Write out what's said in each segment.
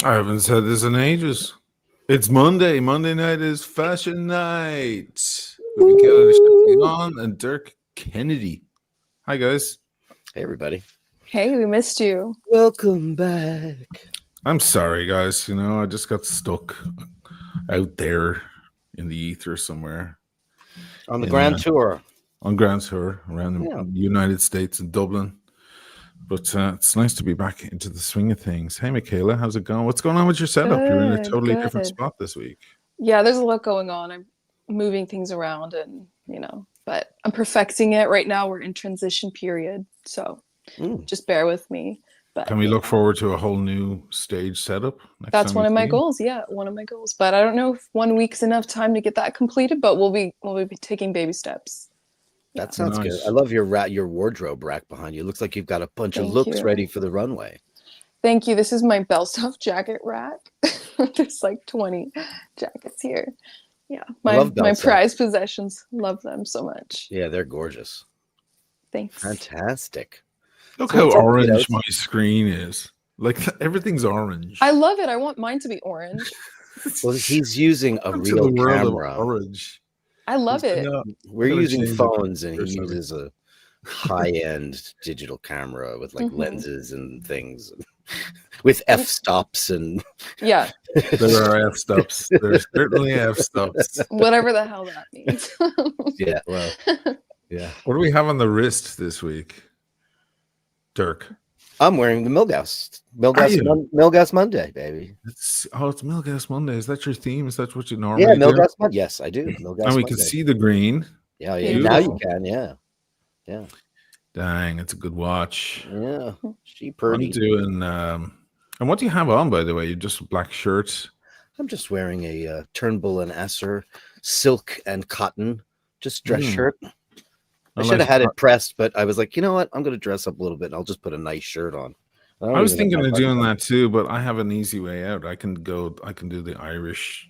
I haven't said this in ages. It's Monday. Monday night is fashion night. With Michaela Oisin and Dirk Kennedy. Hi, guys. Hey, everybody. Hey, we missed you. Welcome back. I'm sorry, guys. You know, I just got stuck out there in the ether somewhere. On the Grand Tour. On Grand Tour around the United States and Dublin. But it's nice to be back into the swing of things. Hey, Michaela, how's it going? What's going on with your setup? You're in a totally different spot this week. Yeah, there's a lot going on. I'm moving things around and, but I'm perfecting it. Right now we're in transition period. So just bear with me. But can we look forward to a whole new stage setup? That's one of my goals. Yeah, one of my goals. But I don't know if 1 week's enough time to get that completed, but we'll be taking baby steps. That sounds good. I love your wardrobe rack behind you. It looks like you've got a bunch of looks ready for the runway. Thank you. This is my Belstoff jacket rack. There's like 20 jackets here. Yeah, my prized possessions. Love them so much. Yeah, they're gorgeous. Thanks. Fantastic. Look how orange my screen is. Like everything's orange. I love it. I want mine to be orange. Well, he's using a real camera. Orange. I love it. We're using phones, and he uses a high-end digital camera with like lenses and things, with f-stops and yeah. There are f-stops. There's certainly f-stops. Whatever the hell that means. Yeah. Well. Yeah. What do we have on the wrist this week, Dirk? I'm wearing the Milgas Monday, baby. It's Milgas Monday. Is that your theme? Is that what you normally do? Milgas Monday. Yes, I do. Milgas and we can see the green. Yeah. Now you can. Yeah. Dang, it's a good watch. Yeah, she pretty. I'm doing. And what do you have on, by the way? You just a black shirt. I'm just wearing a Turnbull and Esser silk and cotton, just dress shirt. I should have had it pressed, but I was like, you know what? I'm going to dress up a little bit, and I'll just put a nice shirt on. I was thinking of doing that too, but I have an easy way out. I can do the Irish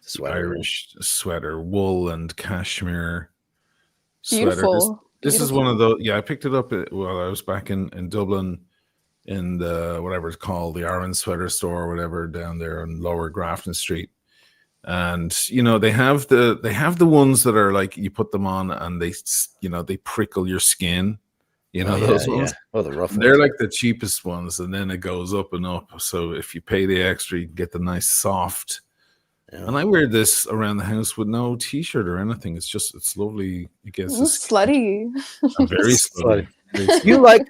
sweater, wool and cashmere Beautiful. This is one of those. Yeah, I picked it up while I was back in Dublin, in the whatever it's called, the Aaron Sweater Store or whatever down there on Lower Grafton Street. And they have the ones that are like you put them on and they prickle your skin. Those ones. Oh, the rough ones. They're like the cheapest ones, and then it goes up and up. So if you pay the extra, you get the nice soft. Yeah. And I wear this around the house with no t-shirt or anything. It's lovely. It gets slutty. I'm very slutty.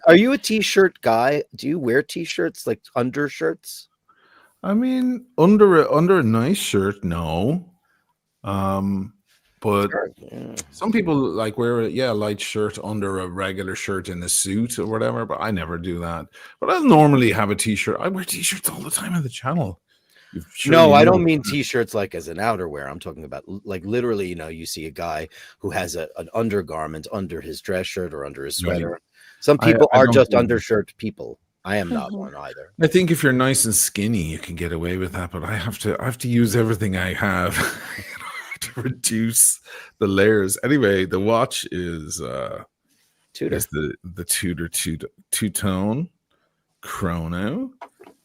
Are you a t-shirt guy? Do you wear t-shirts like undershirts? I mean, under a nice shirt, no. But some people like wear a light shirt under a regular shirt in a suit or whatever, but I never do that. But I normally have a t-shirt. I wear t-shirts all the time on the channel. I don't mean t-shirts like as an outerwear. I'm talking about like literally, you see a guy who has an undergarment under his dress shirt or under his sweater. Right. Some people are just undershirt people. I am not one either. I think if you're nice and skinny, you can get away with that. But I have to use everything I have to reduce the layers. Anyway, the watch is Tudor. Is the Tudor two-tone chrono.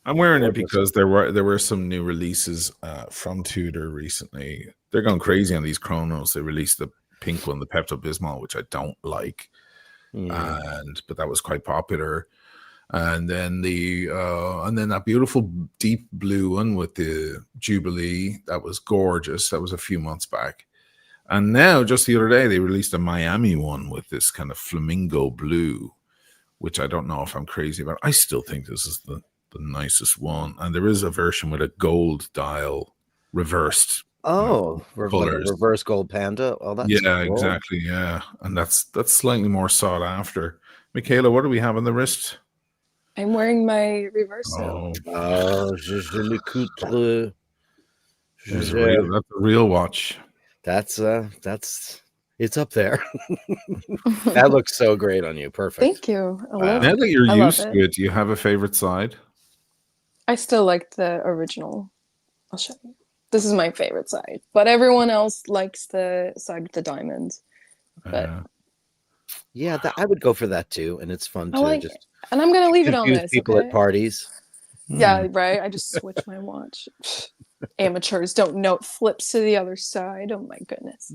I'm wearing it because there were some new releases from Tudor recently. They're going crazy on these chronos. They released the pink one, the Pepto-Bismol, which I don't like, but that was quite popular. And then that beautiful deep blue one with the Jubilee, that was gorgeous. That was a few months back. And now, just the other day, they released a Miami one with this kind of flamingo blue, which I don't know if I'm crazy about. I still think this is the nicest one. And there is a version with a gold dial reversed. Reverse gold panda. Oh, that's cool. Exactly. Yeah. And that's slightly more sought after. Michaela, what do we have on the wrist? I'm wearing my reverso. Jaeger-LeCoultre. That's a real watch. That's it's up there. That looks so great on you. Perfect. Thank you. Now that you're used to it, do you have a favorite side? I still like the original. I'll show you. This is my favorite side, but everyone else likes the side with the diamonds. But I would go for that too, and it's fun too. And I'm gonna leave it on this. People at parties. Yeah, right. I just switched my watch. Amateurs don't know it flips to the other side. Oh my goodness.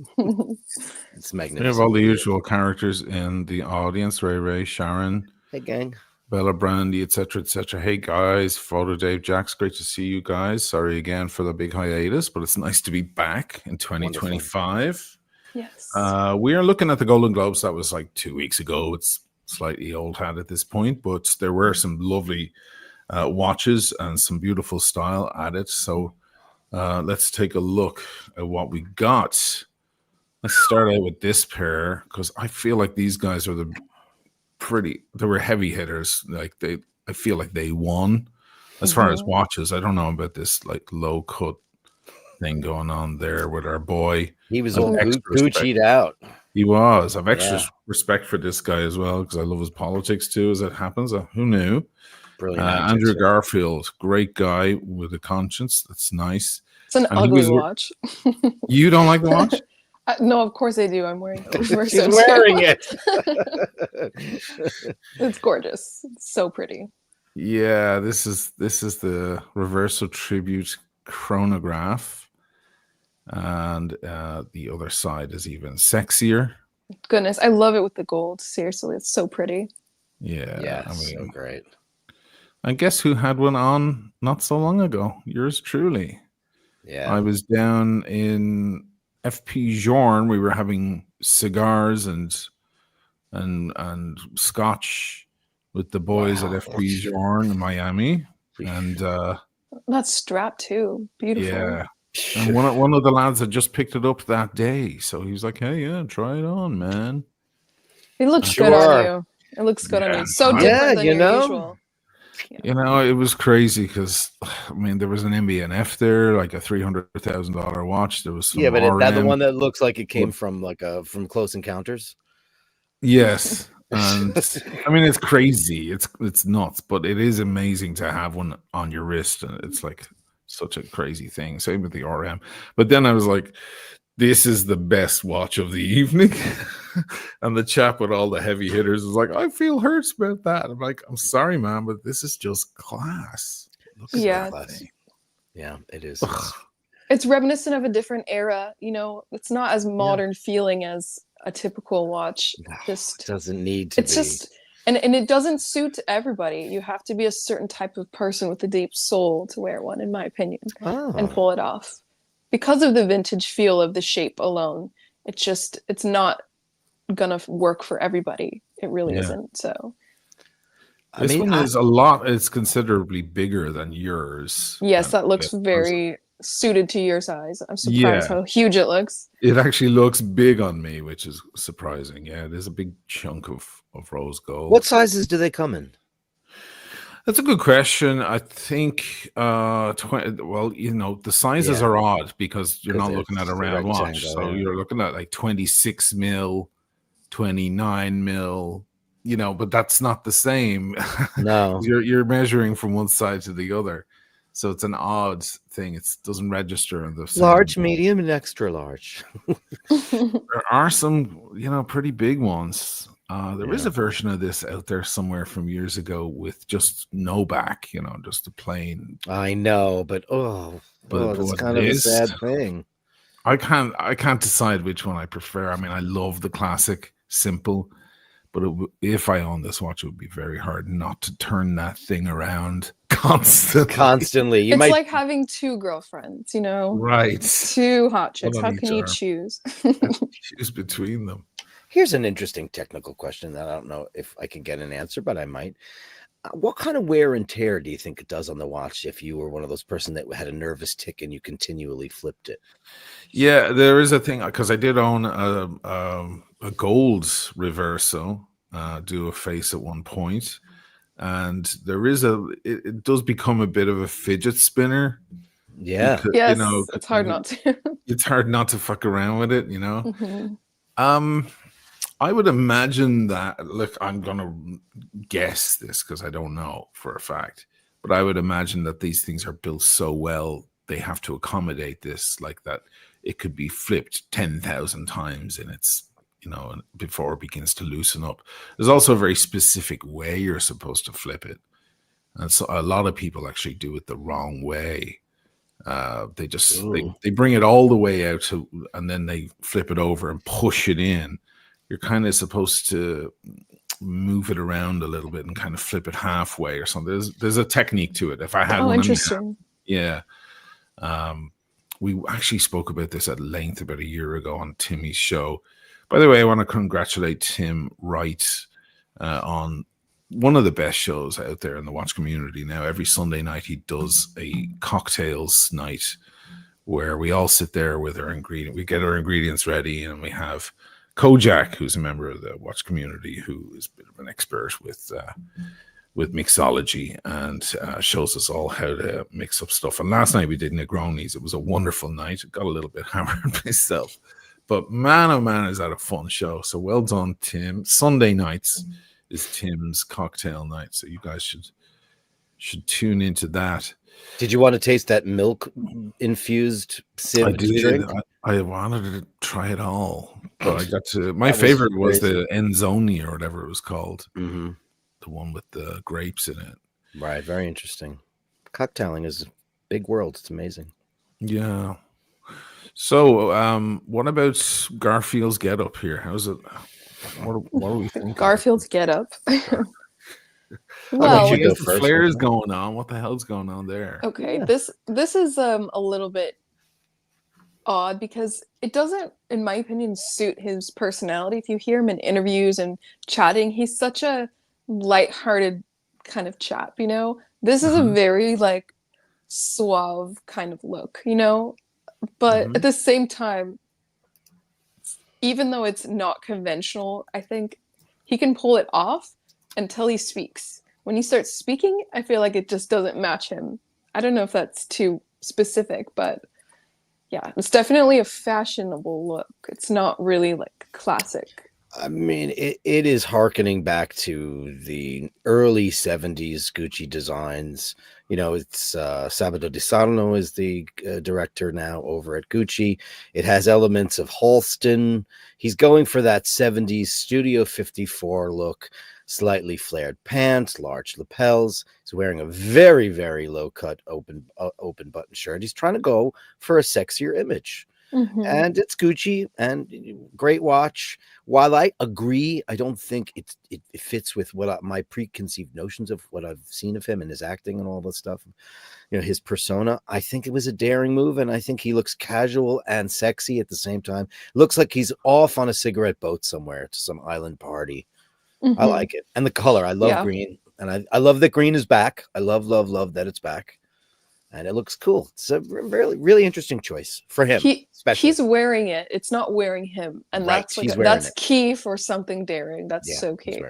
It's We have magnificent. all the usual characters in the audience: Ray, Sharon, Hey, gang. Bella Brandy, etc., etc. Hey guys, Photo Dave, Jax, great to see you guys. Sorry again for the big hiatus, but it's nice to be back in 2025. Yes. We are looking at the Golden Globes. That was like 2 weeks ago. It's slightly old hat at this point, but there were some lovely watches and some beautiful style at it. So let's take a look at what we got. Let's start out with this pair because I feel like these guys are they were heavy hitters. I feel like they won as far as watches. I don't know about this like low cut thing going on there with our boy. He was all Gucci'd out. He was. I've extra respect for this guy as well because I love his politics too, as it happens. Who knew? Brilliant. Andrew Garfield, great guy with a conscience. That's nice. It's an ugly watch. You don't like the watch? No, of course I do. I'm wearing it. She's wearing it. It's gorgeous. It's so pretty. Yeah, this is the Reverso Tribute chronograph. And the other side is even sexier. Goodness, I love it with the gold. Seriously, it's so pretty. Yeah, so great. I guess who had one on not so long ago? Yours truly. Yeah. I was down in FP Journe. We were having cigars and scotch with the boys at FP Journe in Miami. And that's strapped too. Beautiful. Yeah. And one of the lads had just picked it up that day. So he was like, hey, yeah, try it on, man. It looks good on you. It looks good on you. So different than your usual. Yeah. You know, it was crazy because, I mean, there was an MB&F there, like a $300,000 watch. There was some but is that the RM. one that looks like it came from from Close Encounters? Yes. And I mean, it's crazy. It's nuts, but it is amazing to have one on your wrist. And it's like such a crazy thing. Same with the RM. But then I was like, this is the best watch of the evening. And the chap with all the heavy hitters was like, I feel hurt about that. I'm like, I'm sorry, man, but this is just class. Yeah, it is. It's reminiscent of a different era. You know, it's not as modern feeling as a typical watch. Just doesn't need to. It's just, and it doesn't suit everybody. You have to be a certain type of person with a deep soul to wear one, in my opinion, and pull it off. Because of the vintage feel of the shape alone, it's not gonna work for everybody. It really isn't. So this one is it's considerably bigger than yours. Yes, that looks very suited to your size. I'm surprised how huge it looks. It actually looks big on me, which is surprising. Yeah, there's a big chunk of rose gold. What sizes do they come in? That's a good question. I think, well, you know, the sizes are odd because you're not looking at a round watch. So you're looking at like 26 mil, 29 mil, you know, but that's not the same. No. You're measuring from one side to the other. So it's an odd thing. It doesn't register in the same large, medium, and extra large. There are some, you know, pretty big ones. There is a version of this out there somewhere from years ago with just no back, you know, just a plain. I know, but that's kind of a sad thing. I can't decide which one I prefer. I mean, I love the classic, simple, but if I own this watch, it would be very hard not to turn that thing around constantly. It's like having two girlfriends, you know, right? Two hot chicks. How can you choose? Choose between them. Here's an interesting technical question that I don't know if I can get an answer, but I might. What kind of wear and tear do you think it does on the watch if you were one of those person that had a nervous tick and you continually flipped it? Yeah, there is a thing because I did own a gold Reverso, do a face at one point, and there is it does become a bit of a fidget spinner. Yeah, because, yes, you know, it's hard not to. It's hard not to fuck around with it, you know. I would imagine that, look, I'm going to guess this because I don't know for a fact, but I would imagine that these things are built so well, they have to accommodate this, like that it could be flipped 10,000 times in its, you know, before it begins to loosen up. There's also a very specific way you're supposed to flip it. And so a lot of people actually do it the wrong way. They just they bring it all the way out to, and then they flip it over and push it in. You're kind of supposed to move it around a little bit and kind of flip it halfway or something. There's a technique to it. If I had one, interesting. Yeah. We actually spoke about this at length about a year ago on Timmy's show. By the way, I want to congratulate Tim Wright on one of the best shows out there in the watch community now. Every Sunday night he does a cocktails night where we all sit there with our we get our ingredients ready, and we have Kojak, who's a member of the watch community, who is a bit of an expert with mixology, and shows us all how to mix up stuff. And last night we did Negronis. It was a wonderful night. Got a little bit hammered myself, but man, oh man, is that a fun show. So well done, Tim. Sunday nights is Tim's cocktail night, so you guys should tune into that. Did you want to taste that milk infused drink? I wanted to try it all, but I got to. My favorite was the Enzoni or whatever it was called. Mm-hmm. The one with the grapes in it. Right. Very interesting. Cocktailing is a big world. It's amazing. Yeah. So, what about Garfield's get up here? How's it? What are we thinking? Garfield's get up. Well, the flare is going on. What the hell's going on there? Okay, this is a little bit odd because it doesn't, in my opinion, suit his personality. If you hear him in interviews and chatting, he's such a lighthearted kind of chap, you know. This is a very like suave kind of look, you know. But at the same time, even though it's not conventional, I think he can pull it off until he speaks. When he starts speaking, I feel like it just doesn't match him. I don't know if that's too specific, but yeah, it's definitely a fashionable look. It's not really like classic. I mean, it is hearkening back to the early 70s Gucci designs. You know, it's Sabato Di Sarno is the director now over at Gucci. It has elements of Halston. He's going for that 70s Studio 54 look, slightly flared pants, large lapels. He's wearing a very, very low-cut open button shirt. He's trying to go for a sexier image. And it's Gucci and great watch. While I agree, I don't think it fits with what my preconceived notions of what I've seen of him and his acting and all that stuff. You know, his persona. I think it was a daring move, and I think he looks casual and sexy at the same time. Looks like he's off on a cigarette boat somewhere to some island party. I like it, and the color. I love green, and I love that green is back. I love that it's back. And it looks cool. It's a really, really interesting choice for him. He's wearing it. It's not wearing him, and right. That's key for something daring. That's so key.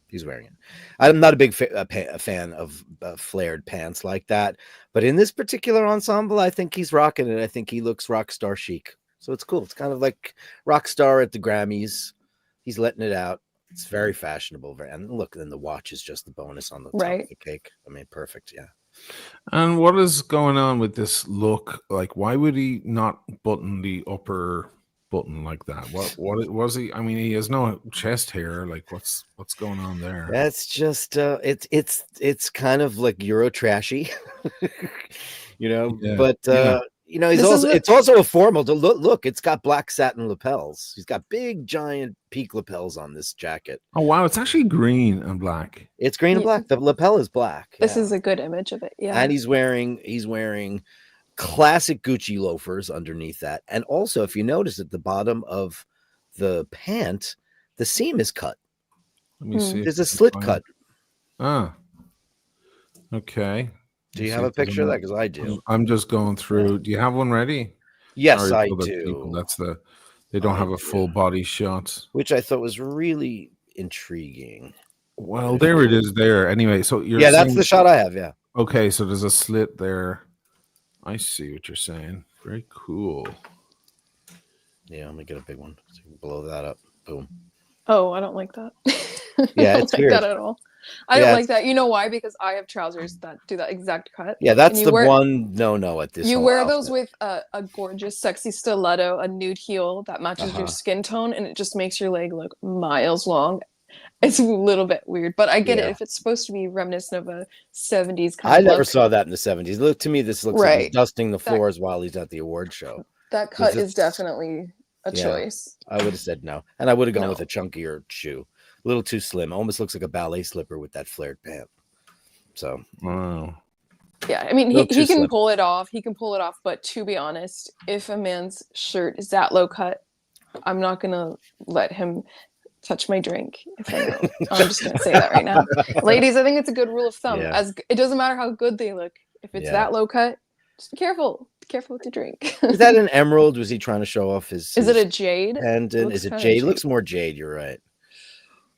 He's wearing it. I'm not a big fan of flared pants like that, but in this particular ensemble, I think he's rocking it. I think he looks rock star chic. So it's cool. It's kind of like rock star at the Grammys. He's letting it out. It's very fashionable. And look, then the watch is just the bonus on the top of the cake. I mean, perfect. Yeah. And what is going on with this look? Like, why would he not button the upper button like that? What was he? I mean, he has no chest hair. Like, what's going on there? That's just it's kind of like Euro trashy, you know. Yeah. But you know, it's also a formal. Look, it's got black satin lapels. He's got big, giant peak lapels on this jacket. Oh wow, it's actually green and black. It's green and black. The lapel is black. This is a good image of it. Yeah, and he's wearing classic Gucci loafers underneath that, and also if you notice at the bottom of the pant, the seam is cut. Let me see. There's a slit cut. Ah, okay. Do you have a picture of that? Because I do. I'm just going through. Do you have one ready? Yes, I do. People, they don't have a full body shot, which I thought was really intriguing. Well, there it is. There. Anyway, so you're that's the shot I have. Yeah. Okay, so there's a slit there. I see what you're saying. Very cool. Yeah, I'm gonna get a big one. So you can blow that up. Boom. Oh, I don't like that. Yeah, it's weird. That at all. I don't like that. You know why? Because I have trousers that do that exact cut. Yeah, that's the one no at this. You wear those with a gorgeous, sexy stiletto, a nude heel that matches your skin tone, and it just makes your leg look miles long. It's a little bit weird, but I get Yeah. it. If it's supposed to be reminiscent of a 70s kind I of never look, saw that in the 70s. Look, to me, this looks like he's right? dusting the floors while he's at the award show. That cut this- is definitely a choice. I would have said no. And I would have gone No. with a chunkier shoe. A little too slim. Almost looks like a ballet slipper with that flared pant. So, Wow. Yeah, I mean, Little he too can slim. pull it off. He can pull it off. But to be honest, if a man's shirt is that low cut, I'm not gonna let him touch my drink. If I know, I'm just gonna say that right now, ladies. I think it's a good rule of thumb. Yeah. As it doesn't matter how good they look, if it's that low cut, just be careful. Be careful with your drink. Is that an emerald? Was he trying to show off his? Is it a jade? Pendant? Is it kinda jade? jade. It looks more jade. You're right.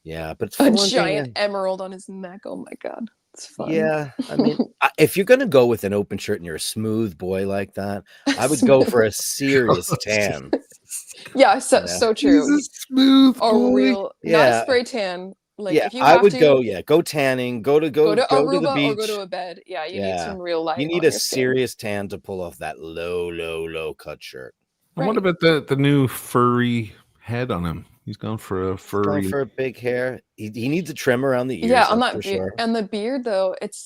Yeah, but it's A fun giant emerald on his neck. Oh my god, it's fun. Yeah, I mean, if you're gonna go with an open shirt and you're a smooth boy like that, I would go for a serious tan. Yeah, so true. He's a smooth A boy. real, not Yeah. a spray tan. Like Yeah, if you I have would to, go tanning, go to go to the Aruba beach. or go to a bed. Yeah, you need Yeah. some real light. You need on a your skin. serious tan to pull off that low cut shirt. And what about the new furry head on him? He's gone for a furry. Going for a big hair. He needs a trim around the ears. Yeah, on that's that for beard. sure. And the beard though, it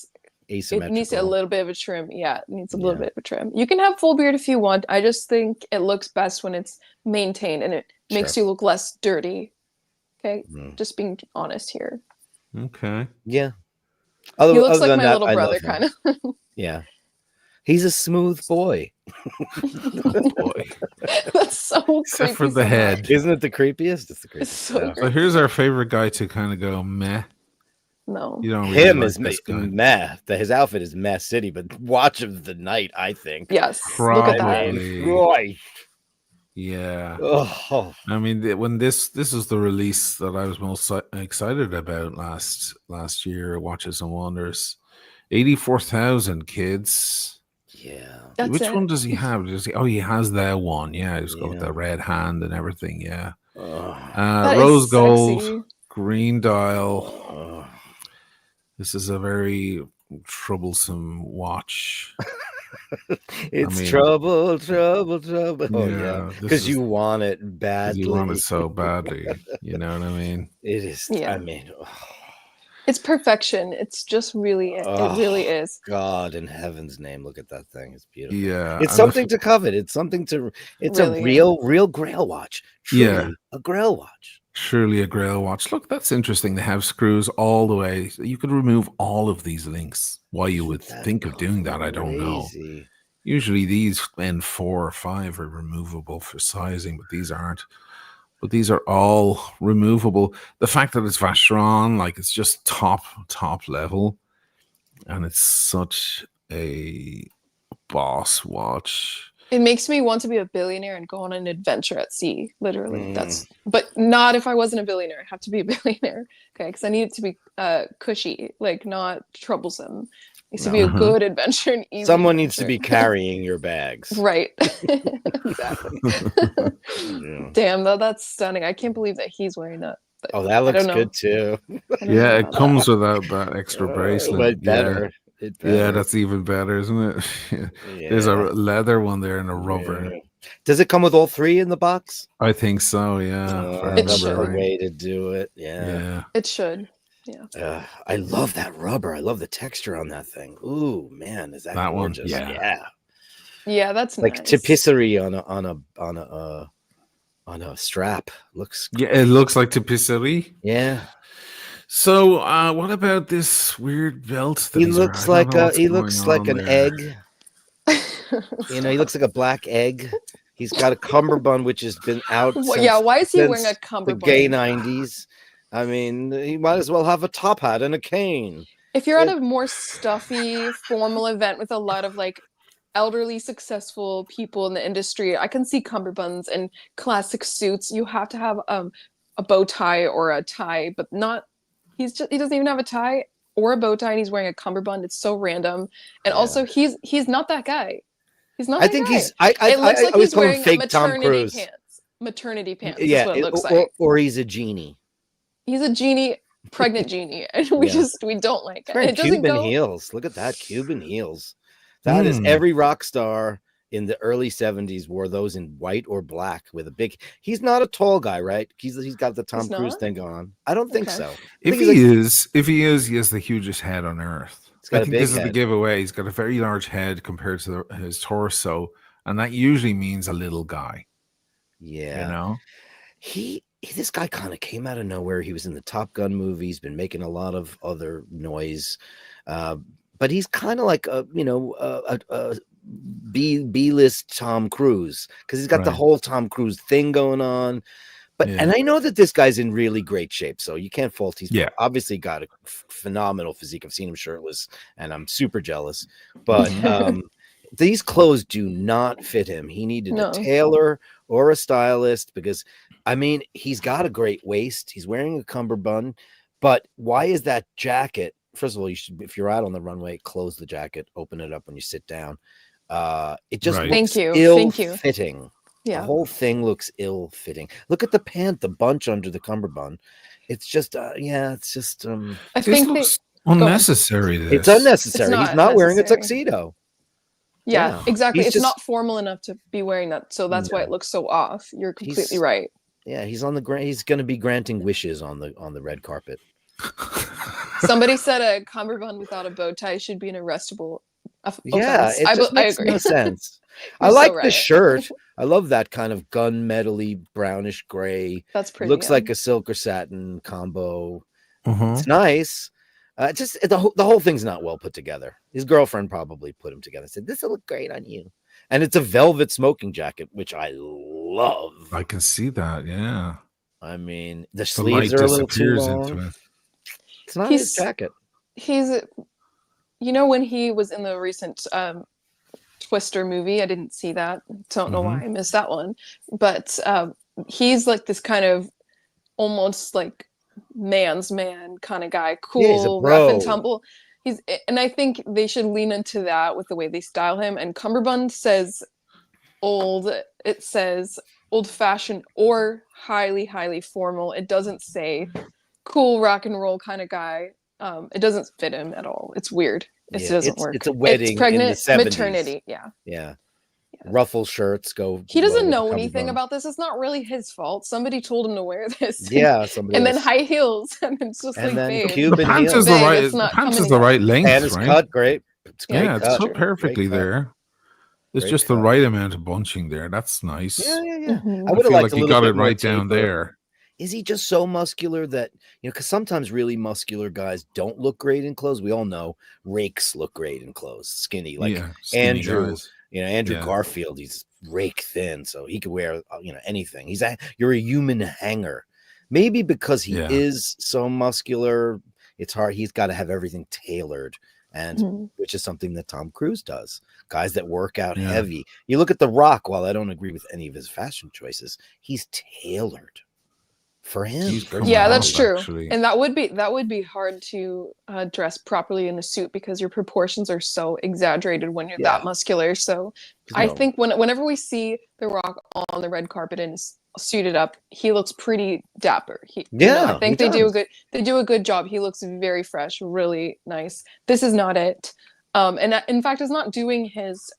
needs a little bit of a trim. Yeah, it needs a little bit of a trim. You can have full beard if you want. I just think it looks best when it's maintained and it makes you look less dirty. Okay, just being honest here. Okay. Yeah. He looks like my little brother, kind of. Yeah. He's a smooth boy. Boy. That's so Except creepy for the head. Isn't it the creepiest? It's the creepiest. It's so Yeah. So here's our favorite guy to kind of go meh. No. You don't really Him like is this guy. meh. His outfit is meh city, but watch of the night, I think. Yes. Look at that. Probably. Right. Yeah. Oh. I mean, when this is the release that I was most excited about last year, Watches and Wonders, 84,000 kids. Yeah. That's Which it. one does he have? He has that one. Yeah, he's got Yeah. the red hand and everything. Yeah. That Rose is gold, sexy. green dial. This is a very troublesome watch. It's trouble. Oh yeah, this because is- you want it badly. You want it so badly. You know what I mean? It is. Yeah. I mean, It's perfection. It's just really it. It really is. God in heaven's name, look at that thing. It's beautiful. Yeah. It's and something to covet. It's something to. It's Really a real Grail watch. Truly, Yeah. a Grail watch. Surely a Grail watch. Look, that's interesting. They have screws all the way. You could remove all of these links. Why you would That's think of doing that, I don't know. crazy. Usually these N4 or 5 are removable for sizing, but these aren't. But these are all removable. The fact that it's Vacheron, like it's just top level, and it's such a boss watch. It makes me want to be a billionaire and go on an adventure at sea. Literally, but not if I wasn't a billionaire. I have to be a billionaire, okay? Because I need it to be cushy, like not troublesome. It needs to be a good adventure and easy. Someone needs to adventure. be carrying your bags. Right. Exactly. Yeah. Damn, though, that's stunning. I can't believe that he's wearing that. But Oh, that looks don't know. good too. I don't know Yeah, it about comes without that extra bracelet. But better. Yeah, that's even better, isn't it? There's a leather one there and a rubber. Yeah. Does it come with all three in the box? I think so, yeah. if I It That's remember should. the right. way to do it. Yeah. Yeah. It should. Yeah. I love that rubber. I love the texture on that thing. Ooh, man, is that That one, gorgeous? yeah. Yeah, that's Like nice. tapisserie on a strap. Looks Yeah, it looks like tapisserie. yeah. So, what about this weird belt? That He he's looks wearing? I like don't know what's he going looks on like an there. egg. You know, he looks like a black egg. He's got a cummerbund which has been out. Well, yeah, why is he since wearing a the cummerbund? gay 90s? I mean, he might as well have a top hat and a cane. If you're at a more stuffy, formal event with a lot of like elderly, successful people in the industry, I can see cummerbunds and classic suits. You have to have a bow tie or a tie, but not. He doesn't even have a tie or a bow tie, and he's wearing a cummerbund. It's so random, and also he's not that guy. He's not. I that think guy. he's. It looks like always he's call him wearing fake Tom maternity Cruise. pants. Maternity pants. Yeah, is what it looks like. or he's a genie. He's a genie, pregnant genie, and we don't like it. Wearing It doesn't Cuban go. heels. Look at that Cuban heels. That is every rock star in the early 70s wore those in white or black with a big. He's not a tall guy, right? He's got the Tom Cruise thing going on. I don't think so. If he is, he has the hugest head on earth. I think this is the giveaway. He's got a very large head compared to his torso, and that usually means a little guy. Yeah, you know, this guy kind of came out of nowhere. He was in the Top Gun movie. He's been making a lot of other noise, but he's kind of like a B-list Tom Cruise, because he's got the whole Tom Cruise thing going on. But and I know that this guy's in really great shape, so you can't fault. He's obviously got a phenomenal physique. I've seen him shirtless, and I'm super jealous. But these clothes do not fit him. He needed a tailor or a stylist, because I mean, he's got a great waist. He's wearing a cummerbund, but why is that jacket? First of all, you should, if you're out on the runway, close the jacket, open it up when you sit down. It just looks ill-fitting. Yeah. The whole thing looks ill-fitting. Look at the pant, the bunch under the cummerbund. It's just, it's just. I think looks unnecessary. It's unnecessary. He's not wearing a tuxedo. Yeah, exactly. It's not formal enough to be wearing that, so that's why it looks so off. You're completely right. Yeah, he's on the he's going to be granting wishes on the red carpet. Somebody said a cummerbund without a bow tie should be an arrestable offense. Yeah, it just makes no sense. I like the shirt. I love that kind of gunmetal-y brownish gray. That's pretty. Looks like a silk or satin combo. It's nice. Just the whole thing's not well put together. His girlfriend probably put him together and said, "This will look great on you." And it's a velvet smoking jacket, which I love. I can see that. Yeah. I mean, the sleeves are a little too long. It's not his jacket. He's, when he was in the recent Twister movie, I didn't see that. Don't know why I missed that one. But he's like this kind of almost like man's man kind of guy, cool, rough and tumble. And I think they should lean into that with the way they style him. And cummerbund says old. It says old-fashioned or highly, highly formal. It doesn't say cool rock and roll kind of guy. It doesn't fit him at all. It's weird. It doesn't work. It's a wedding. It's pregnant, in the 70s. maternity. Yeah. Ruffle shirts go. He doesn't know anything about this. It's not really his fault. Somebody told him to wear this. Yeah, somebody. And then high heels, and it's just and like, then the pants is the right length. And it's cut great. It's great. Yeah, it's cut perfectly there. There's just the right amount of bunching there. That's nice. Yeah. Mm-hmm. I would have liked like you got it right down there. Is he just so muscular that, because sometimes really muscular guys don't look great in clothes. We all know rakes look great in clothes, skinny, like skinny Andrew. guys. Andrew Garfield, he's rake thin, so he could wear, anything. You're a human hanger. Maybe because he is so muscular, it's hard. He's got to have everything tailored, and which is something that Tom Cruise does. Guys that work out heavy. You look at The Rock. While I don't agree with any of his fashion choices, he's tailored for him. That's true. Actually. And that would be hard to dress properly in a suit, because your proportions are so exaggerated when you're that muscular. So I think whenever we see The Rock on the red carpet and suited up, he looks pretty dapper. I think they do a good job. He looks very fresh, really nice. This is not it. And in fact, it's not doing his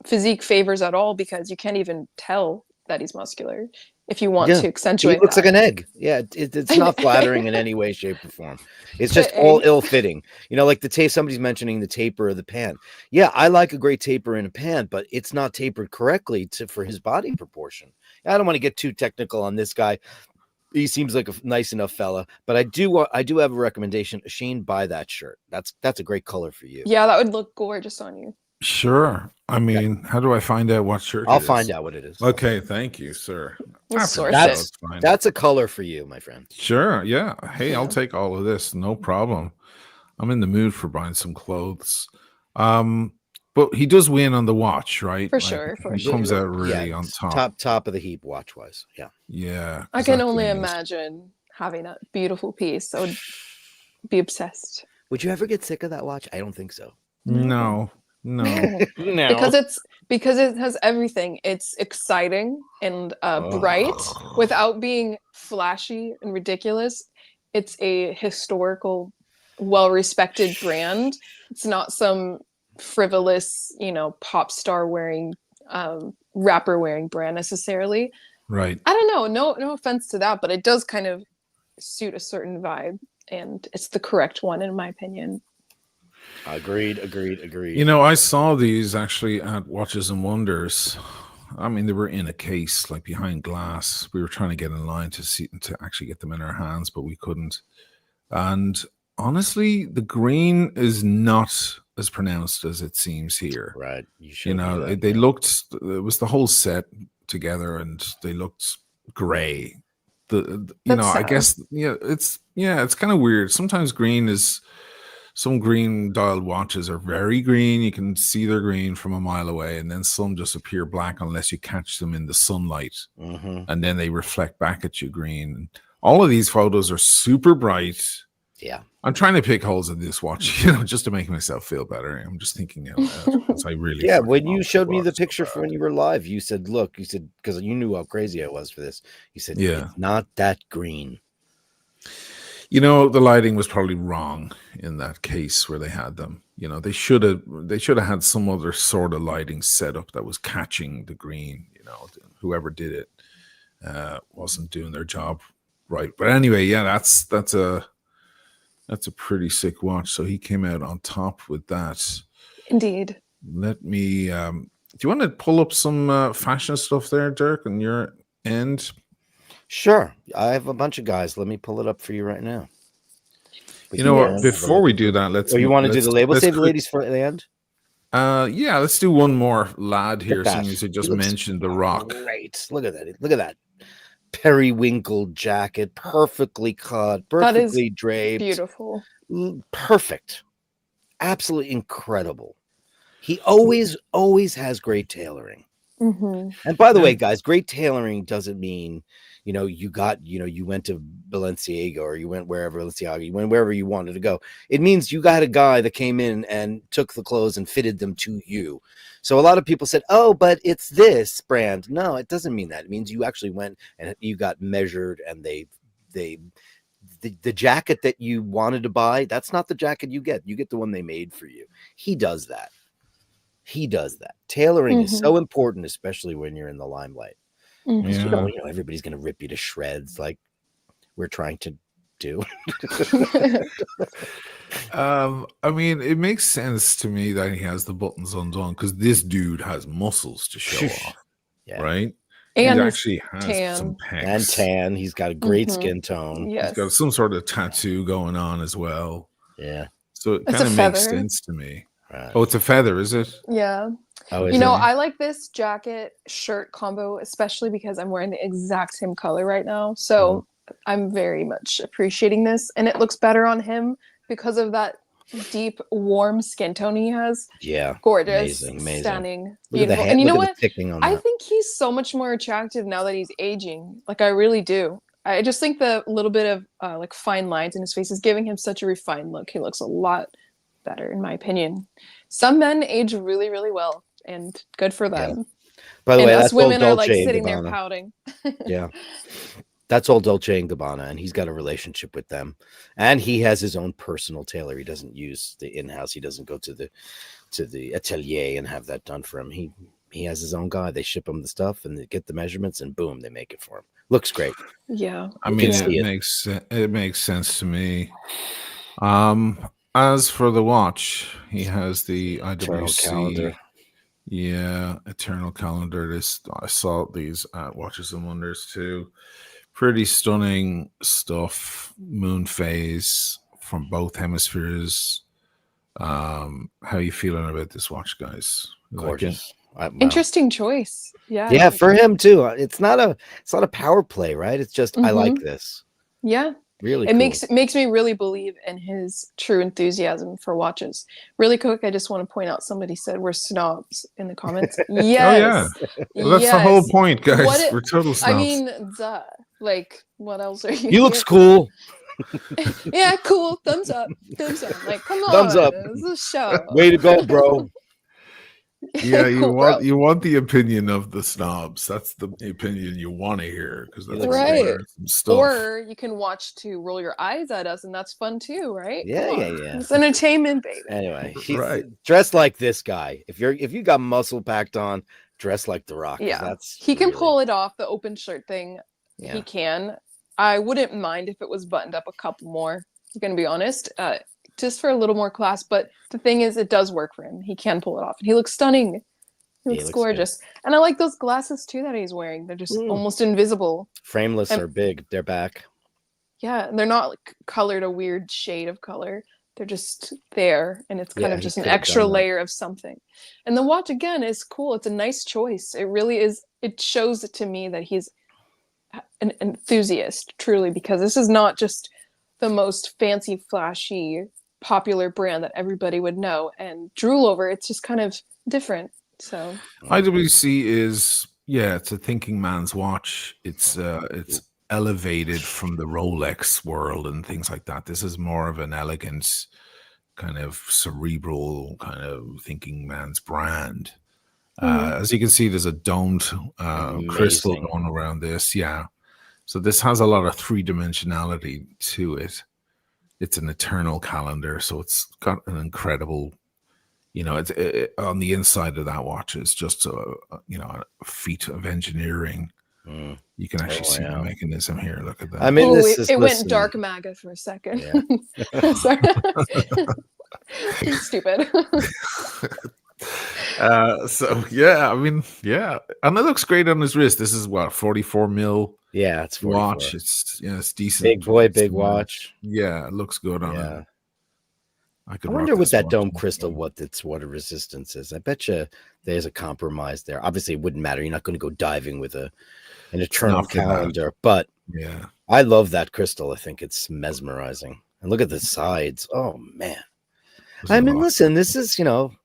physique favors at all, because you can't even tell that he's muscular. If you want to accentuate, he looks like an egg. Yeah, it's not flattering in any way, shape, or form. It's just all ill-fitting. Like somebody's mentioning the taper of the pant. Yeah, I like a great taper in a pant, but it's not tapered correctly for his body proportion. I don't want to get too technical on this guy. He seems like a nice enough fella, but I do have a recommendation. Shane, buy that shirt. That's a great color for you. Yeah, that would look gorgeous on you. Sure. I mean, how do I find out what shirt I'll find out what it is. Okay, thank you, sir. That's a color for you, my friend. Sure, yeah. Hey, I'll take all of this. No problem. I'm in the mood for buying some clothes. But he does win on the watch, right? For sure. He comes out really on top. Top of the heap watch-wise. Yeah. Yeah. I can only imagine having that beautiful piece. I would be obsessed. Would you ever get sick of that watch? I don't think so. No. Because it has everything. It's exciting and bright without being flashy and ridiculous. It's a historical, well-respected brand. It's not some frivolous, pop star wearing rapper wearing brand necessarily. Right. I don't know. No offense to that, but it does kind of suit a certain vibe, and it's the correct one in my opinion. Agreed. You know, I saw these actually at Watches and Wonders. I mean, they were in a case, like behind glass. We were trying to get in line to actually get them in our hands, but we couldn't. And honestly, the green is not as pronounced as it seems here. Right. You know, they looked. It was the whole set together, and they looked gray. I guess it's kind of weird. Sometimes green is. Some green dialed watches are very green. You can see they're green from a mile away, and then some just appear black unless you catch them in the sunlight, and then they reflect back at you green. All of these photos are super bright. Yeah, I'm trying to pick holes in this watch, just to make myself feel better. I'm just thinking out loud because I really. Yeah, when you showed me the picture from when you were live, you said, "Look," you said, because you knew how crazy I was for this. You said, "Yeah, it's not that green." You know, the lighting was probably wrong in that case where they had them. You know, they should have had some other sort of lighting set up that was catching the green. You know, whoever did it wasn't doing their job right. But anyway, yeah, that's a pretty sick watch. So he came out on top with that. Indeed. Let me. Do you want to pull up some fashion stuff there, Dirk, on your end? Sure. I have a bunch of guys. Let me pull it up for you right now. You know what? Before we do that, let's. Oh, you want to do the label? Save the ladies for the end? Yeah, let's do one more lad here, seeing as you just mentioned The Rock. Great. Look at that. Look at that. Periwinkle jacket, perfectly cut, perfectly draped. Beautiful. Perfect. Absolutely incredible. He always has great tailoring. And by the way, guys, great tailoring doesn't mean, you went to Balenciaga or you went wherever you went wherever you wanted to go. It means you got a guy that came in and took the clothes and fitted them to you. So a lot of people said, "Oh, but it's this brand." No, it doesn't mean that. It means you actually went and you got measured, and the jacket that you wanted to buy, that's not the jacket you get. You get the one they made for you. He does that. Tailoring is so important, especially when you're in the limelight. Yeah. Everybody's going to rip you to shreds like we're trying to do. I mean, it makes sense to me that he has the buttons undone because this dude has muscles to show off, right? And he actually has some pecs. And tan. He's got a great skin tone. Yes. He's got some sort of tattoo going on as well. Yeah. So it kind of makes sense to me. Right. Oh, it's a feather, is it? Yeah. Oh, I like this jacket shirt combo, especially because I'm wearing the exact same color right now. So I'm very much appreciating this. And it looks better on him because of that deep, warm skin tone he has. Yeah. Gorgeous. Amazing. Beautiful. And you know what? I think he's so much more attractive now that he's aging. Like, I really do. I just think the little bit of like fine lines in his face is giving him such a refined look. He looks a lot better, in my opinion. Some men age really, really well, and good for them. Yeah. By the way, us women are like sitting there pouting. Yeah. That's all Dolce & Gabbana, and he's got a relationship with them. And he has his own personal tailor. He doesn't use the in-house. He doesn't go to the atelier and have that done for him. He has his own guy. They ship him the stuff, and they get the measurements, and boom, they make it for him. Looks great. Yeah. I mean, it makes sense to me. As for the watch, he has the IWC calendar. Yeah, Eternal Calendar. I saw these at Watches and Wonders too. Pretty stunning stuff. Moon phase from both hemispheres. How are you feeling about this watch, guys? Gorgeous. Interesting choice. Yeah. Yeah, for him too. It's not a power play, right? It's just I like this. Yeah. Really, it makes me really believe in his true enthusiasm for watches. Really quick, I just want to point out somebody said we're snobs in the comments. Yes. Oh yeah, well, that's the whole point, guys. We're total snobs. I mean, duh. Like, what else are you? He looks cool. Yeah, cool. Thumbs up. Like, come on. Thumbs up. This is a show. Way to go, bro. Yeah, you want the opinion of the snobs. That's the opinion you want to hear because that's right. Some stuff. Or you can watch to roll your eyes at us, and that's fun too, right? Yeah. It's entertainment, baby. Anyway, right. Dressed like this guy. If you got muscle packed on, dress like The Rock. Yeah, he can pull it off. The open shirt thing, he can. I wouldn't mind if it was buttoned up a couple more. I'm gonna be honest, just for a little more class. But the thing is, it does work for him. He can pull it off, and he looks stunning. He looks gorgeous, and I like those glasses too that he's wearing. They're just almost invisible. Frameless are big. They're back. Yeah, and they're not like colored a weird shade of color. They're just there, and it's kind of just an extra layer of something. And the watch again is cool. It's a nice choice. It really is. It shows to me that he's an enthusiast, truly, because this is not just the most fancy, flashy, popular brand that everybody would know and drool over. It's just kind of different. So IWC is it's a thinking man's watch. It's elevated from the Rolex world and things like that. This is more of an elegant, kind of cerebral, kind of thinking man's brand. As you can see, there's a domed crystal going around this. Yeah. So this has a lot of three-dimensionality to it. It's an eternal calendar, so it's got an incredible, it's on the inside of that watch is just a feat of engineering. You can actually see the mechanism here. Look at that. I mean, it went dark MAGA for a second. Yeah. Sorry. Stupid. And it looks great on his wrist. This is what, 44 mil. Yeah, it's 44. Watch. It's decent. Big boy, big watch. Yeah, it looks good on it. I wonder with that dome crystal what its water resistance is. I bet you there's a compromise there. Obviously, it wouldn't matter. You're not going to go diving with an eternal calendar. But I love that crystal. I think it's mesmerizing. And look at the sides. Oh man! I mean, listen. This is and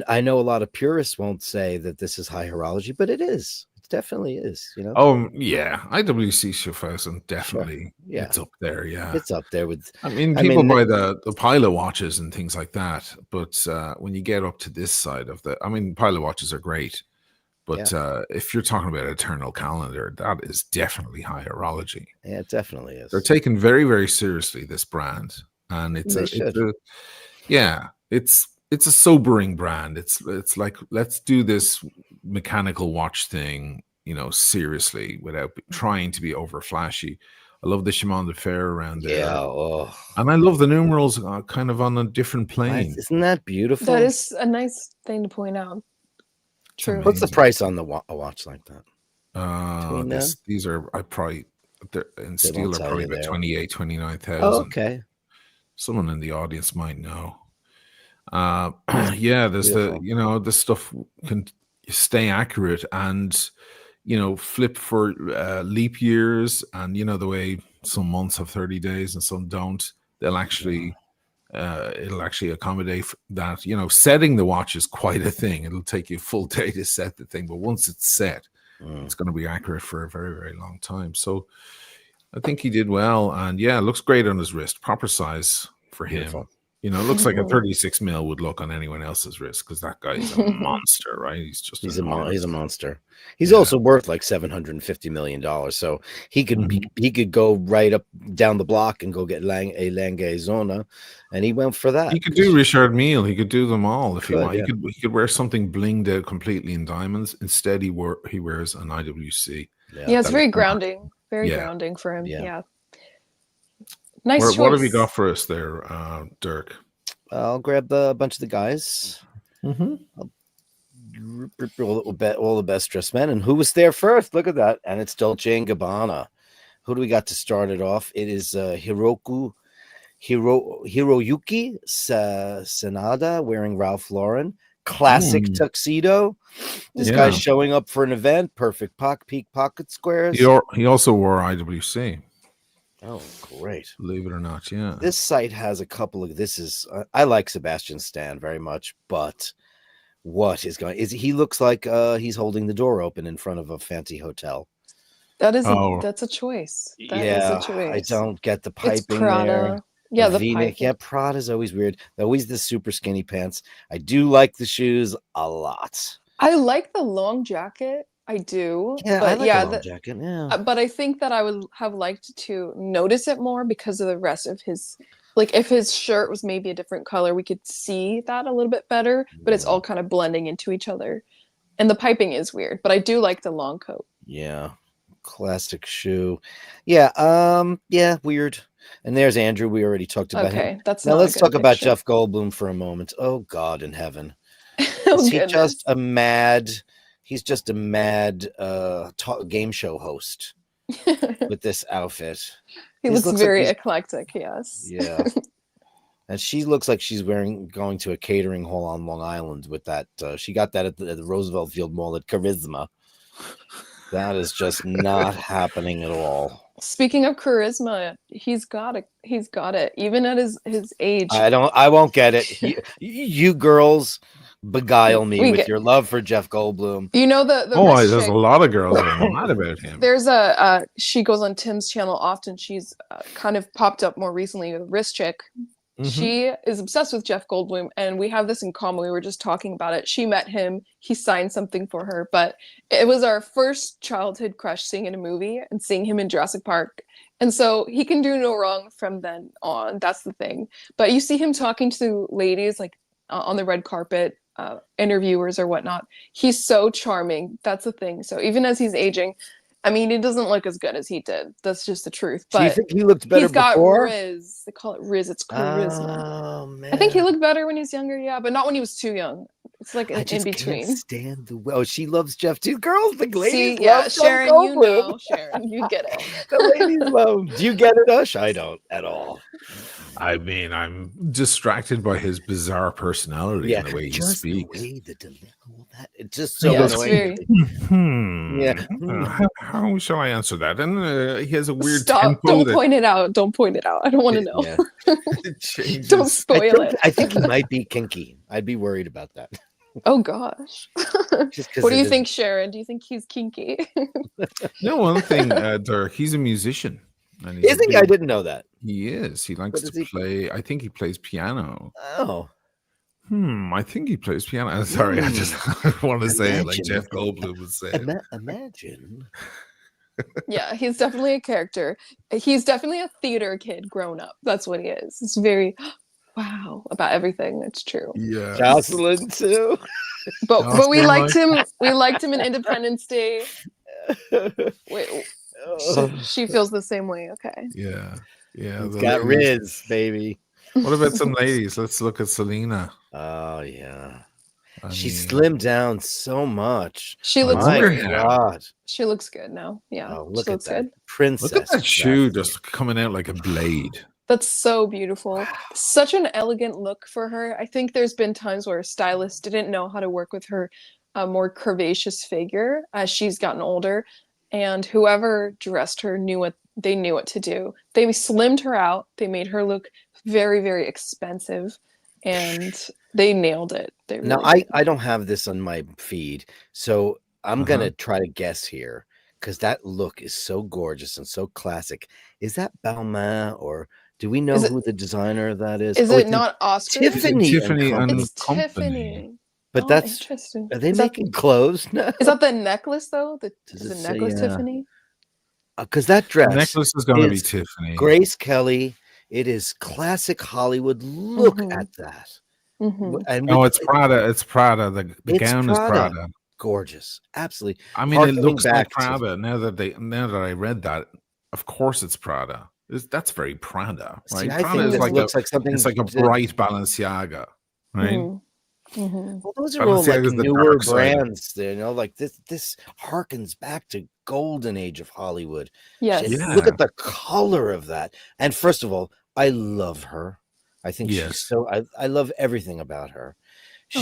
I know a lot of purists won't say that this is high horology, but it is. Definitely is, Oh yeah, IWC Schaffhausen definitely. Yeah, it's up there. Yeah, it's up there with. People buy the pilot watches and things like that, but when you get up to this side of pilot watches are great, but if you're talking about eternal calendar, that is definitely high horology. Yeah, it definitely is. They're taken very, very seriously, this brand, and it's a sobering brand. It's like, let's do this mechanical watch thing, seriously, without trying to be over flashy. I love the chemin de fer around there. Yeah, and I love the numerals kind of on a different plane. Isn't that beautiful? That is a nice thing to point out. True. What's the price on a watch like that? These are in steel are probably about 29,000. Oh, okay. Someone in the audience might know. There's the stuff can stay accurate and flip for leap years, and the way some months have 30 days and some don't. They'll actually it'll actually accommodate that. Setting the watch is quite a thing. It'll take you a full day to set the thing, but once it's set, it's going to be accurate for a very, very long time. So I think he did well, and it looks great on his wrist. Proper size for him. Beautiful. It looks like a 36 mil would look on anyone else's wrist, because that guy is a monster, right? He's a monster. He's also worth like $750 million. So he could go right up down the block and go get a Lange Zona, and he went for that. He could do Richard Mille. He could do them all if he wanted. He could wear something blinged out completely in diamonds. Instead, he wears an IWC. Yeah, it's very grounding. Very grounding for him. Yeah. Nice choice. What have you got for us there, Dirk? I'll grab a bunch of the guys. All the best dressed men. And who was there first? Look at that. And it's Dolce & Gabbana. Who do we got to start it off? It is Hiroyuki Sanada wearing Ralph Lauren. Classic tuxedo. This guy's showing up for an event. Perfect peak pocket squares. He also wore IWC. Oh, great. Believe it or not, yeah. This site has a couple of I like Sebastian Stan very much, but what is he looks like he's holding the door open in front of a fancy hotel. That's a choice. That is a choice. I don't get the piping there. Yeah, the V-neck. Yeah, Prada's always weird. Always the super skinny pants. I do like the shoes a lot. I like the long jacket. I do. Yeah, I like the long jacket. Yeah. But I think that I would have liked to notice it more because of the rest of his, like if his shirt was maybe a different color, we could see that a little bit better, but it's all kind of blending into each other. And the piping is weird, but I do like the long coat. Yeah. Classic shoe. Yeah. Yeah, weird. And there's Andrew. We already talked about him. Okay, that's now not let's a good talk about picture. Jeff Goldblum for a moment. Oh God in heaven. Oh, Is he goodness. just a mad he's just a mad game show host with this outfit. He looks very eclectic, yes. Yeah. And she looks like she's going to a catering hall on Long Island with that. She got that at the Roosevelt Field Mall at Charisma. That is just not happening at all. Speaking of charisma, he's got it. Even at his age. I won't get it. You girls beguile me with your love for Jeff Goldblum. You know the there's a lot of girls that are mad about him. There's she goes on Tim's channel often. She's kind of popped up more recently with Wrist Chick. Mm-hmm. She is obsessed with Jeff Goldblum, and we have this in common. We were just talking about it. She met him. He signed something for her, but it was our first childhood crush seeing in a movie and seeing him in Jurassic Park. And so he can do no wrong from then on. That's the thing. But you see him talking to ladies like on the red carpet, interviewers or whatnot. He's so charming. That's the thing. So even as he's aging, I mean, he doesn't look as good as he did. That's just the truth. But do you think he looked better before? He's got riz. They call it riz. It's charisma. Oh, man. I think he looked better when he was younger, yeah, but not when he was too young. It's like in between. Can't stand the way. Oh, she loves Jeff too. Girls, the ladies love Sharon, Jeff you know, Sharon, you get it. The ladies love him. Do you get it, Ush? I don't at all. I mean, I'm distracted by his bizarre personality and the way he speaks. The way the delivery, it's just so annoying. How shall I answer that? And he has a weird tempo. Don't point it out. Don't point it out. I don't want to know. Yeah. Don't spoil it. I think he might be kinky. I'd be worried about that. Oh gosh. What do you think, Sharon? Do you think he's kinky? No, one thing, Dirk, he's a musician. And isn't he? I didn't know that. He is. He likes to play. I think he plays piano. Oh. I think he plays piano. Sorry, I just want to say it like Jeff Goldblum would say. Imagine. Yeah, he's definitely a character. He's definitely a theater kid grown up. That's what he is. It's very wow about everything. It's true. Yeah. Jocelyn too. But we liked him. We liked him in Independence Day. Wait. She feels the same way. Okay. Yeah. He's got riz, baby. What about some ladies? Let's look at Selena. Oh yeah. She slimmed down so much. She looks good. God. She looks good now. Yeah. Look at that. Good. Princess. Look at that shoe just coming out like a blade. That's so beautiful. Wow. Such an elegant look for her. I think there's been times where stylists didn't know how to work with her more curvaceous figure as she's gotten older. And whoever dressed her knew what to do. They slimmed her out. They made her look very, very expensive. And they nailed it. They really I don't have this on my feed. So I'm going to try to guess here. Because that look is so gorgeous and so classic. Is that Balmain or do we know who the designer of that is? Is it not Oscar? Tiffany It's Company. Tiffany. But that's interesting. Are they making clothes now? Is that the necklace though? Is the necklace Tiffany? Because that dress, the necklace is going to be Tiffany. Grace Kelly. It is classic Hollywood. Look at that. And it's Prada. It's Prada. The gown is Prada. Gorgeous, absolutely. I mean, it looks like Prada. Now that I read that, of course it's Prada. That's very Prada, right? See, Prada looks like something. It's like a bright Balenciaga, right? Well, those are all like newer brands. You know, like this harkens back to golden age of Hollywood. Yes. Look at the color of that. And first of all, I love her. I think she's so. I love everything about her. She,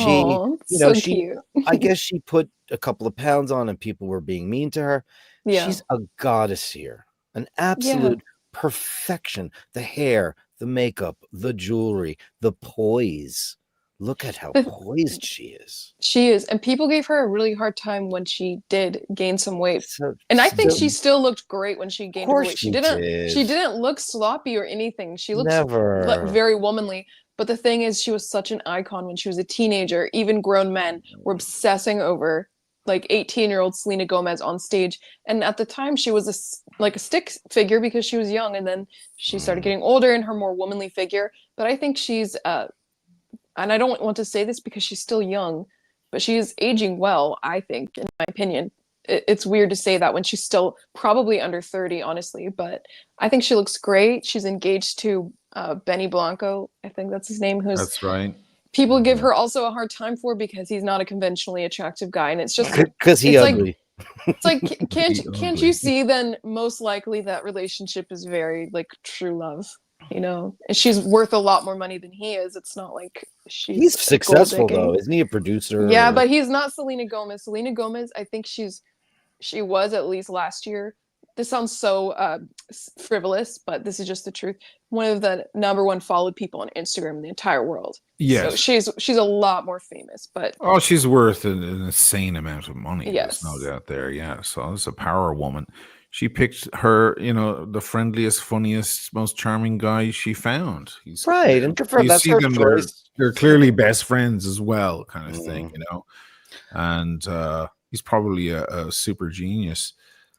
cute. I guess she put a couple of pounds on, and people were being mean to her. Yeah. She's a goddess here, an absolute perfection. The hair, the makeup, the jewelry, the poise. Look at how poised she is. She is. And people gave her a really hard time when she did gain some weight. And I think she still looked great when she gained weight. She didn't look sloppy or anything. She looked very womanly. But the thing is, she was such an icon when she was a teenager. Even grown men were obsessing over like 18-year-old Selena Gomez on stage. And at the time, she was a stick figure because she was young. And then she started getting older in her more womanly figure. But I think she's... and I don't want to say this because she's still young. but she is aging well, I think, in my opinion. It's weird to say that when she's still probably under 30, honestly, but I think she looks great. She's engaged to Benny Blanco, I think that's his name. That's right. People give her also a hard time for because he's not a conventionally attractive guy, and it's just because he's ugly. It's like can't you see then most likely that relationship is very like true love, you know? And she's worth a lot more money than he is. It's not like he's successful though, isn't he? A producer? Yeah, but he's not Selena Gomez. Selena Gomez, I think she was at least last year. This sounds so frivolous, but this is just the truth. One of the #1 followed people on Instagram in the entire world. Yes. So she's a lot more famous, but she's worth an insane amount of money. Yes. There's no doubt there. Yeah. So it's a power woman. She picked her, the friendliest, funniest, most charming guy she found. He's right, and that's her choice. They're clearly best friends as well, kind of thing, And he's probably a super genius.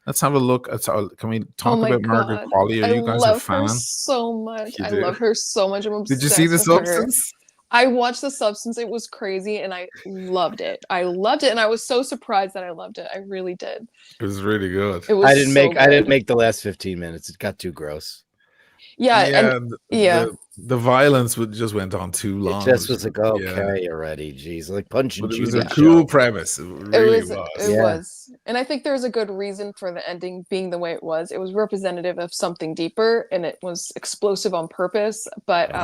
Let's have a look. Can we talk about Margaret Qualley? Are you guys a fan? I love her so much. I love her so much. I'm obsessed. Did you see The Substance? I watched The Substance. It was crazy, and I loved it. And I was so surprised that I loved it. I really did. It was really good. I didn't make the last 15 minutes. It got too gross. Yeah. The violence just went on too long. It just was like, okay, already. Jeez, like punching. It was a cool premise. It really was. It was. And I think there's a good reason for the ending being the way it was. It was representative of something deeper, and it was explosive on purpose. But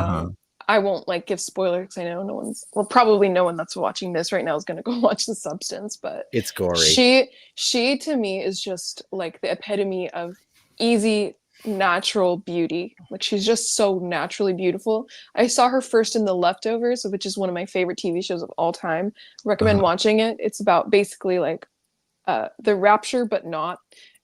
I won't give spoilers. I know probably no one that's watching this right now is going to go watch The Substance, but it's gory. She to me is just like the epitome of easy, natural beauty. Like she's just so naturally beautiful. I saw her first in The Leftovers, which is one of my favorite TV shows of all time. Recommend watching it. It's about basically the rapture, but not,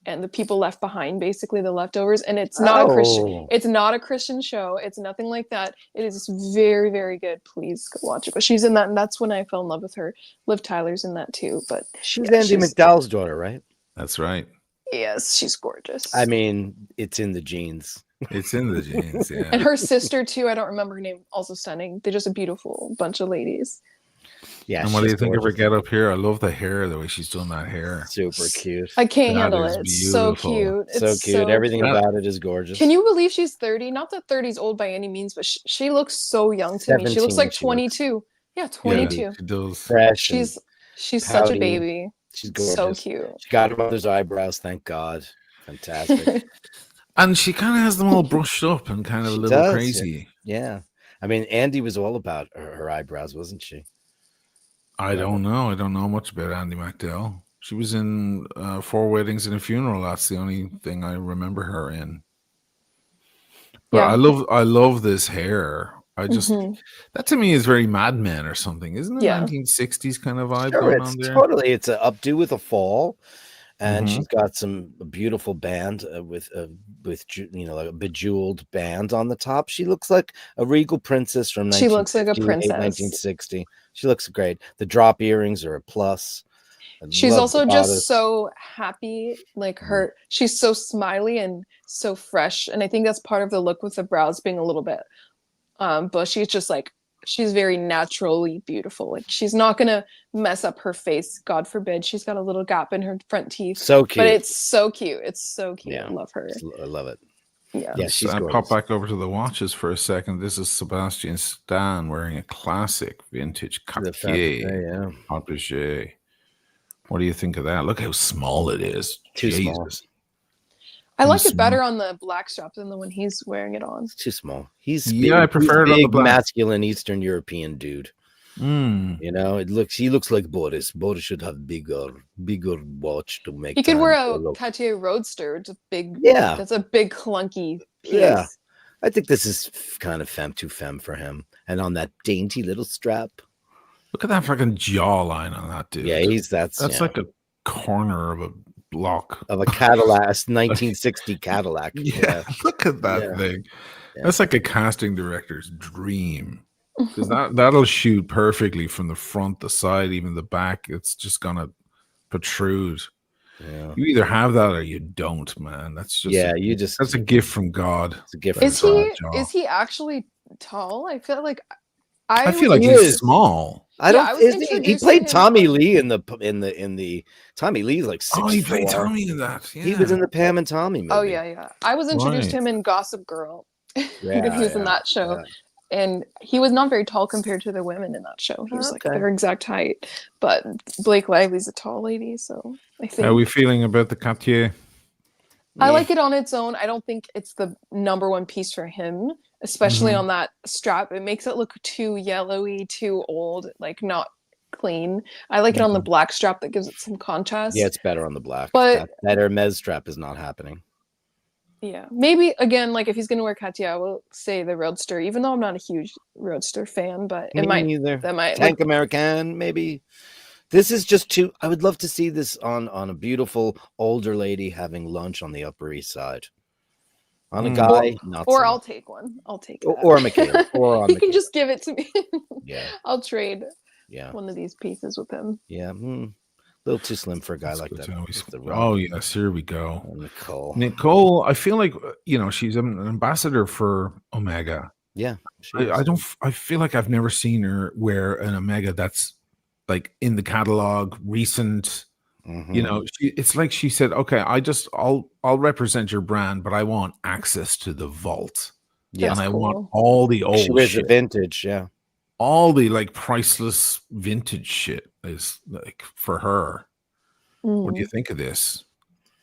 and the people left behind, basically the leftovers. And it's not a Christian. It's not a Christian show. It's nothing like that. It is very, very good. Please go watch it. But she's in that, and that's when I fell in love with her. Liv Tyler's in that too. But she's Andie MacDowell's daughter, right? That's right. Yes, she's gorgeous. I mean, it's in the genes. It's in the genes, yeah. And her sister too, I don't remember her name, also stunning. They're just a beautiful bunch of ladies. Yeah. And what do you think of her get up here? I love the hair, the way she's done that hair. Super cute. I can't handle it. It's so cute. It's so cute. Everything about it is gorgeous. Can you believe she's 30? Not that 30 is old by any means, but she looks so young to me. She looks like 22. Yeah, 22. Yeah, she does. Fresh. She's such a baby. She's gorgeous. So cute. She got her mother's eyebrows, thank God. Fantastic. And she kind of has them all brushed up and kind of a little crazy. Yeah. I mean, Andie was all about her eyebrows, wasn't she? I don't know. I don't know much about Andie MacDowell. She was in 4 Weddings and a Funeral. That's the only thing I remember her in. But I love this hair. I just that to me is very Mad Men or something, isn't it? 1960s kind of vibe going on there. Totally, it's a updo with a fall, and she's got some beautiful band with a bejeweled band on the top. She looks like a regal princess from. She looks like a princess. 1960. She looks great. The drop earrings are a plus. She's also just so happy, she's so smiley and so fresh, and I think that's part of the look with the brows being a little bit. But she's just she's very naturally beautiful. Like she's not gonna mess up her face. God forbid. She's got a little gap in her front teeth. So cute. But it's so cute. It's so cute. Yeah. I love her. I love it. Yeah. She's I pop back over to the watches for a second. This is Sebastian Stan wearing a classic vintage Cartier Obligé. What do you think of that? Look how small it is. Too small. I like it better on the black strap than the one he's wearing it on. It's too small. He's I prefer it on the black. Masculine Eastern European dude. You know, he looks like Boris. Boris should have bigger watch to make. He could wear a Cartier Roadster. It's a big. Yeah, that's a big clunky piece. Yeah, I think this is kind of femme to femme for him. And on that dainty little strap. Look at that fucking jawline on that dude. Yeah, that's like a corner of a block of a Cadillac, 1960 Cadillac. Yeah, look at that thing. Yeah. That's like a casting director's dream, because that'll shoot perfectly from the front, the side, even the back. It's just gonna protrude. Yeah. You either have that or you don't, man. That's just that's a gift from God. It's a gift. Is he actually tall? I feel like he's small. I don't. I was He introduced played to him Tommy on- Lee in the Tommy Lee's like 6'4". Oh, he played Tommy in that. Yeah. He was in the Pam and Tommy movie. Oh yeah. I was introduced to Right. him in Gossip Girl. Yeah, He was in that show. yeah. And he was not very tall compared to the women in that show. He was like Okay. their exact height. But Blake Lively's a tall lady, so I think How are we feeling about the Cartier? I like it on its own. I don't think it's the number one piece for him, especially Mhm. on that strap. It makes it look too yellowy, too old, like not clean. I like it on the black strap that gives it some contrast. Yeah, it's better on the black. But that Hermes strap is not happening. yeah, maybe again, like if he's gonna wear Cartier, I will say the Roadster, even though I'm not a huge Roadster fan, but Me neither. that might Tank American, maybe. This is just too. I would love to see this on a beautiful older lady having lunch on the Upper East Side. On a guy, not or so I'll much. take one. I'll take Or Michaela, or on he Michaela. can just give it to me. Yeah, I'll trade yeah, one of these pieces with him. yeah. A little too slim for a guy like Good that. to know It's the Oh, yes, here we go. Nicole. Nicole, I feel like she's an ambassador for Omega. Yeah, I feel like I've never seen her wear an Omega that's like in the catalog, recent. Mhm. It's like she said, "Okay, I'll represent your brand, but I want access to the vault, Yeah, and I cool. want all the old she wears the shit, vintage. Yeah, all the like priceless vintage shit is like for her." What do you think of this?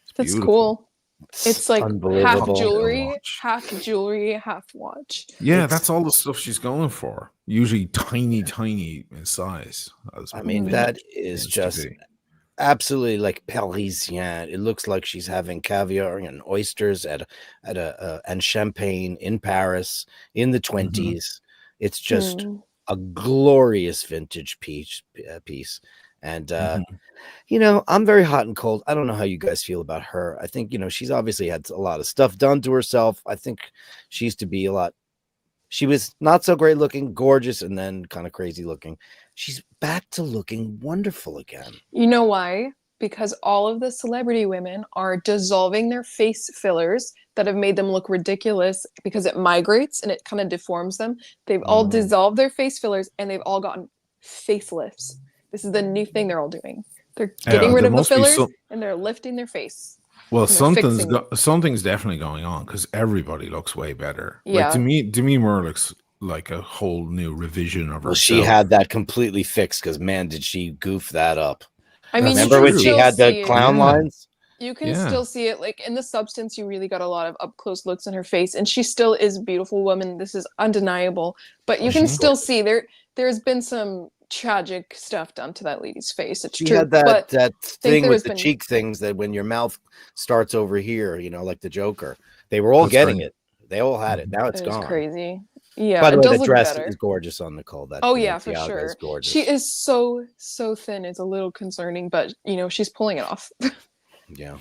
It's That's beautiful. cool. It's like half unbelievable. jewelry, half watch. Yeah, that's all the stuff she's going for. Usually tiny in size. I mean, that is just absolutely like Parisien. It looks like she's having caviar and oysters at a and champagne in Paris in the 20s. It's just a glorious vintage piece. And I'm very hot and cold. I don't know how you guys feel about her. I think she's obviously had a lot of stuff done to herself. I think she used to be she was not so great looking, gorgeous, and then kind of crazy looking. She's back to looking wonderful again. You know why? Because all of the celebrity women are dissolving their face fillers that have made them look ridiculous because it migrates and it kind of deforms them. They've all dissolved their face fillers and they've all gotten facelifts. This is the new thing they're all doing. They're getting rid of the fillers and they're lifting their face. Well, something's definitely going on because everybody looks way better. Yeah. Like Demi Moore looks like a whole new revision of herself. Well, she had that completely fixed because man, did she goof that up. I mean, remember when she had the clown lines? You can still see it. Like in the substance, you really got a lot of up close looks in her face, and she still is a beautiful woman. This is undeniable. But you can still see there's been some tragic stuff done to that lady's face. It's true. Had that thing with the been... cheek things that when your mouth starts over here, like the Joker. They were all getting it. They all had it. Now it's gone. Crazy. Yeah. By the way, the dress is gorgeous on Nicole. That for sure. Is gorgeous. She is so thin. It's a little concerning, but she's pulling it off. Yeah.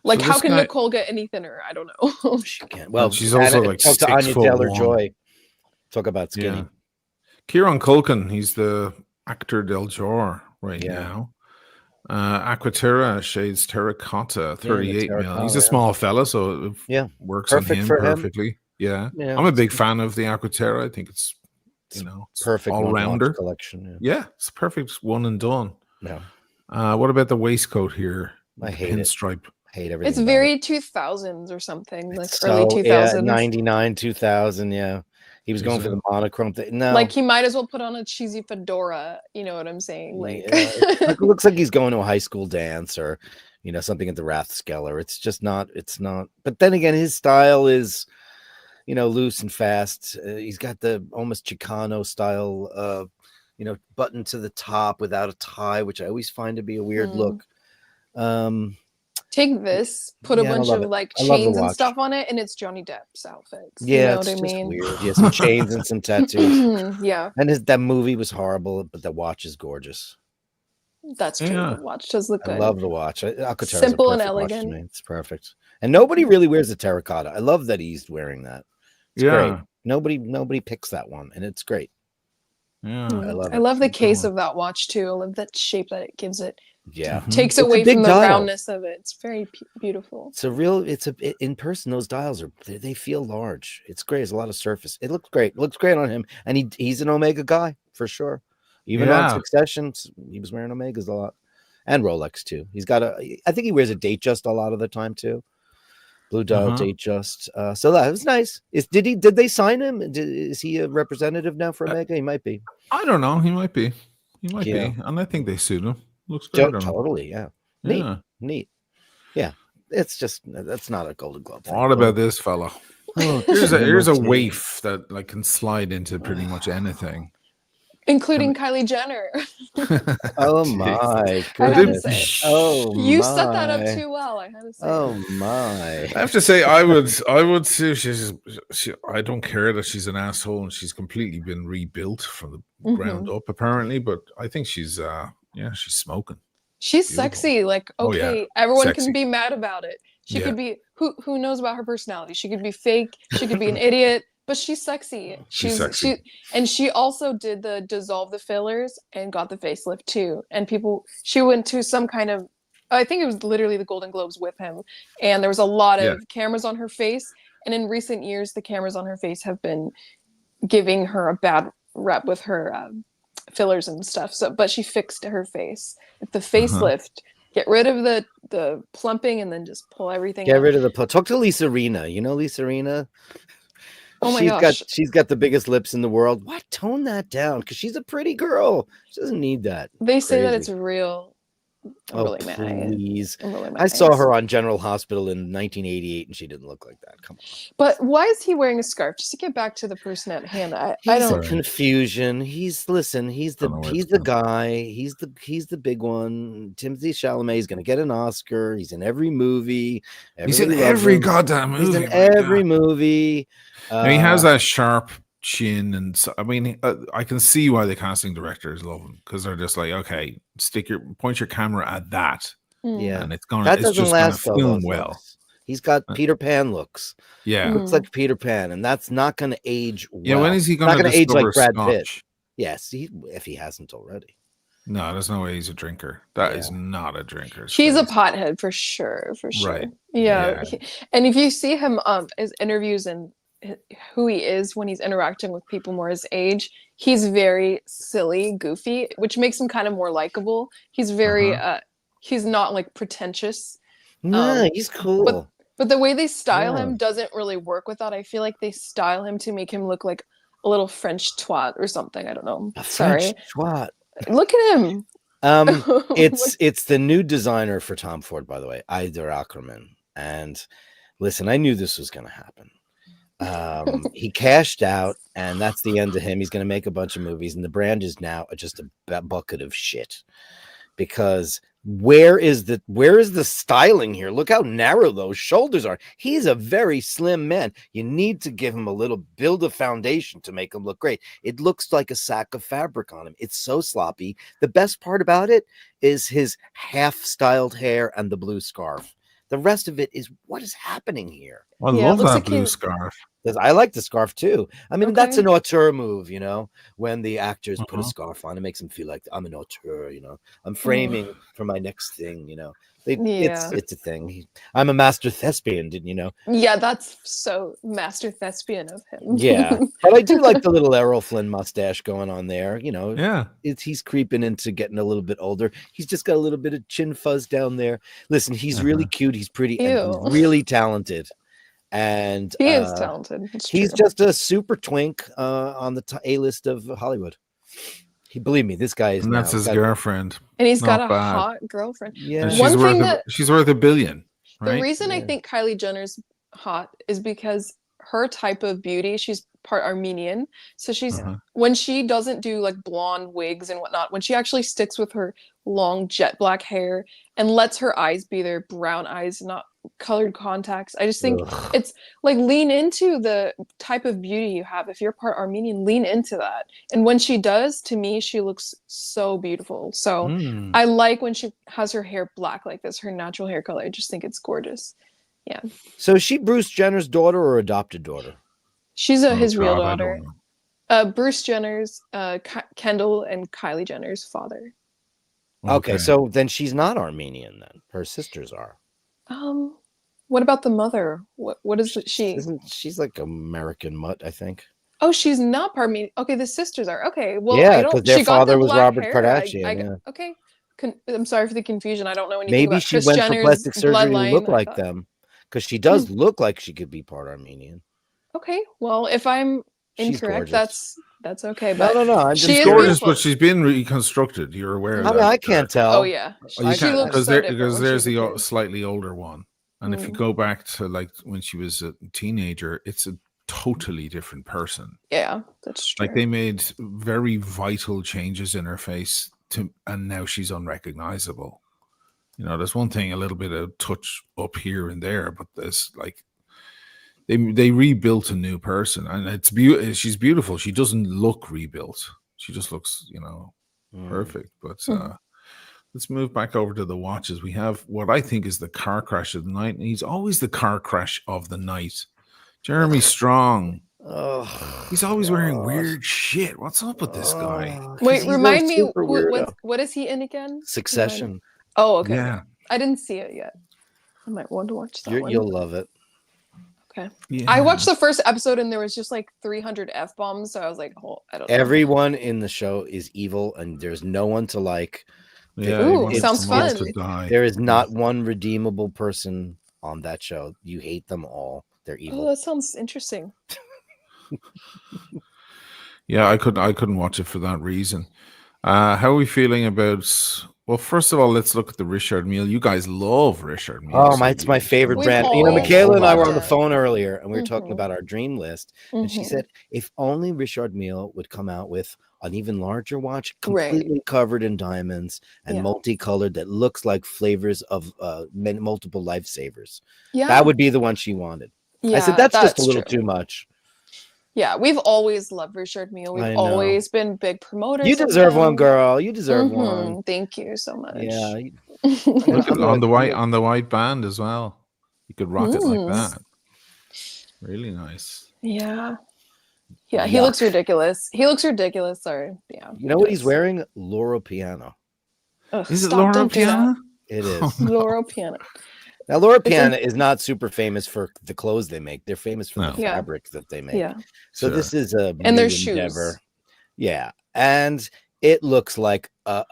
Like, how can Nicole get any thinner? I don't know. She can't. Well, she's also like 6 to Anya foot Taylor-Joy. Talk about skinny. Yeah. Kieran Culkin, he's the actor del Jour right now. Aquaterra shades terracotta, 38 mil. He's a small fella, so it works on him perfectly. Yeah. I'm a big fan of the Aquaterra. I think it's it's perfect all rounder collection. Yeah, it's a perfect one and done. Yeah. What about the waistcoat here? I hate pinstripe. Hate everything. It's very 2000s or something, like early 2000s. 99, 2000. Yeah. He was going for the monochrome thing. No, like he might as well put on a cheesy fedora. You know what I'm saying? Like, it looks like he's going to a high school dance or, something at the Rathskeller. It's just not. It's not. But then again, his style is, loose and fast. He's got the almost Chicano style, button to the top without a tie, which I always find to be a weird look. Take this, put a bunch of like chains and stuff on it, and it's Johnny Depp's outfits. Yeah, you know it's what I mean? Weird. Yeah, some chains and some tattoos. Yeah, and that movie was horrible, but the watch is gorgeous. That's true. The watch does look good. I love the watch. Simple and elegant. It's perfect. And nobody really wears the terracotta. I love that he's wearing that. It's great. Nobody picks that one, and it's great. Yeah, I love the case of that watch too. I love that shape that it gives it. Yeah, takes away from the roundness of it. It's very beautiful. In person, those dials they feel large. It's great. It's a lot of surface. It looks great. It looks great on him, and he's an Omega guy for sure. Even on Succession, he was wearing Omegas a lot, and Rolex too. He's got I think he wears a Datejust a lot of the time too. Blue Dial Datejust. So that was nice. Did they sign him? Is he a representative now for Omega? He might be. I don't know. He might be. And I think they suit him. Looks good. Totally. Yeah. Neat. Yeah. It's just that's not a Golden Globe thing. What about this fella? Oh, here's a waif that like can slide into pretty much anything, including Kylie Jenner. Oh my goodness! You set that up too well. I had to say. Oh my! I have to say, I would say I don't care that she's an asshole and she's completely been rebuilt from the ground up, apparently. But I think she's she's smoking. She's beautiful. Sexy. Like, okay, everyone can be mad about it. She could be who knows about her personality. She could be fake. She could be an idiot, but she's sexy. She's sexy. She also did the dissolve the fillers and got the facelift too. And she went to some kind of, I think it was literally the Golden Globes with him. And there was a lot of cameras on her face. And in recent years, the cameras on her face have been giving her a bad rep with her fillers and stuff. But she fixed her face. The facelift, get rid of the plumping and then just pull everything. Get rid of the talk to Lisa Rinna. You know Lisa Rinna? Oh my gosh. She's got the biggest lips in the world. What? Tone that down because she's a pretty girl. She doesn't need that. They say that it's real. Please. I saw her on General Hospital in 1988 and she didn't look like that. Come on. But why is he wearing a scarf? Just to get back to the person at hand. I don't confusion. He's the guy. He's the big one. Timothée Chalamet is going to get an Oscar. He's in every movie. He's in every goddamn movie. He's in every movie. And he has that sharp chin, and so, I mean, I can see why the casting directors love him because they're just like, okay, point your camera at that, and it's just gonna film well. He's got Peter Pan looks. Yeah, looks like Peter Pan, and that's not going to age well. Yeah, when is he going to age like Brad Pitt? Yes, if he hasn't already. No, there's no way he's a drinker. That is not a drinker. He's a pothead for sure. Right. Yeah. And if you see him his interviews and who he is when he's interacting with people more his age, he's very silly, goofy, which makes him kind of more likable. He's very he's not like pretentious. No, he's cool. But the way they style him doesn't really work with that. I feel like they style him to make him look like a little French twat or something. I don't know. French twat. Look at him. It's the new designer for Tom Ford, by the way, Ider Ackerman. And listen, I knew this was going to happen. He cashed out, and that's the end of him. He's going to make a bunch of movies, and the brand is now just a bucket of shit. Because where is the styling here? Look how narrow those shoulders are. He's a very slim man. You need to give him build a foundation to make him look great. It looks like a sack of fabric on him. It's so sloppy. The best part about it is his half-styled hair and the blue scarf. The rest of it is what is happening here. I love that blue scarf. I like the scarf too. I mean, that's an auteur move, when the actors put a scarf on, it makes them feel like I'm an auteur, I'm framing for my next thing, It's a thing. I'm a master thespian, didn't you know? Yeah, that's so master thespian of him. Yeah, but I do like the little Errol Flynn mustache going on there, Yeah, he's creeping into getting a little bit older. He's just got a little bit of chin fuzz down there. Listen, he's really cute. He's pretty and he's really talented. And he is talented. He's just a super twink on the A list of Hollywood. Believe me, this guy is. And that's his girlfriend. And he's got a hot girlfriend. Yeah, and she's worth $1 billion. Right? The reason I think Kylie Jenner's hot is because her type of beauty, she's part Armenian. So she's when she doesn't do like blonde wigs and whatnot, when she actually sticks with her long jet black hair and lets her eyes be their brown eyes, not colored contacts. I just think it's like lean into the type of beauty you have. If you're part Armenian, lean into that. And when she does, to me, she looks so beautiful. So I like when she has her hair black like this, her natural hair color. I just think it's gorgeous. Yeah. So is she Bruce Jenner's daughter or adopted daughter? She's his real daughter. Bruce Jenner's, Kendall and Kylie Jenner's father. Okay, so then she's not Armenian then. Her sisters are. What about the mother? What is she? She's like American mutt, I think. Oh, she's not part Armenian. Okay, the sisters are. Okay, well, Yeah, I because don't. their She got father the was black Robert hair. Kardashian. Yeah. Okay. I'm sorry for the confusion. I don't know anything Maybe about she Kris went for Jenner's plastic surgery to look bloodline. I like thought. them, because she does look like she could be part Armenian. Okay, well, if I'm She's incorrect, gorgeous. that's okay. No, But no, no. I'm she just is Gorgeous, beautiful. but she's been reconstructed. You're aware of I that. mean, I can't tell. Oh yeah, You she can't, looks because so different. When there's she's a the kid. slightly older one, and if you go back to like when she was a teenager, it's a totally different person. Yeah, that's true. Like they made very vital changes in her face and now she's unrecognizable. You know, there's one thing, a little bit of touch up here and there, but there's like they rebuilt a new person, and it's beautiful. She's beautiful. She doesn't look rebuilt. She just looks, perfect. But let's move back over to the watches. We have what I think is the car crash of the night, and he's always the car crash of the night. Jeremy Strong. Oh, he's always wearing weird shit. What's up with this guy? Wait, remind me, what is he in again? Succession. Oh, okay. Yeah. I didn't see it yet. I might want to watch that one. You'll love it. Okay. Yeah. I watched the first episode and there was just like 300 F-bombs, so I was like, oh, I don't know. Everyone in the show is evil and there's no one to like. Yeah, ooh, sounds fun. There is not one redeemable person on that show. You hate them all. They're evil. Oh, that sounds interesting. Yeah, I couldn't watch it for that reason. How are we feeling about? Well, first of all, let's look at the Richard Mille. You guys love Richard Mille. Oh, it's my favorite brand. Michaela and I were on the phone earlier, and we were talking about our dream list, and she said, if only Richard Mille would come out with an even larger watch, completely covered in diamonds and multicolored, that looks like flavors of multiple lifesavers. Yeah, that would be the one she wanted. Yeah, I said that's just a little too much. Yeah, we've always loved Richard Mille. We've always been big promoters. You deserve one, girl. You deserve one. Thank you so much. Yeah. on the white band as well. You could rock it like that. Really nice. Yeah. Yeah, he looks ridiculous. Sorry. Yeah. You know what he's wearing? Loro Piana. Is it Loro Piana? It is. Loro Piana. Now, Loro Piana is not super famous for the clothes they make. They're famous for the fabrics that they make. Yeah. So this is a and their shoes. Endeavor. Yeah. And it looks like,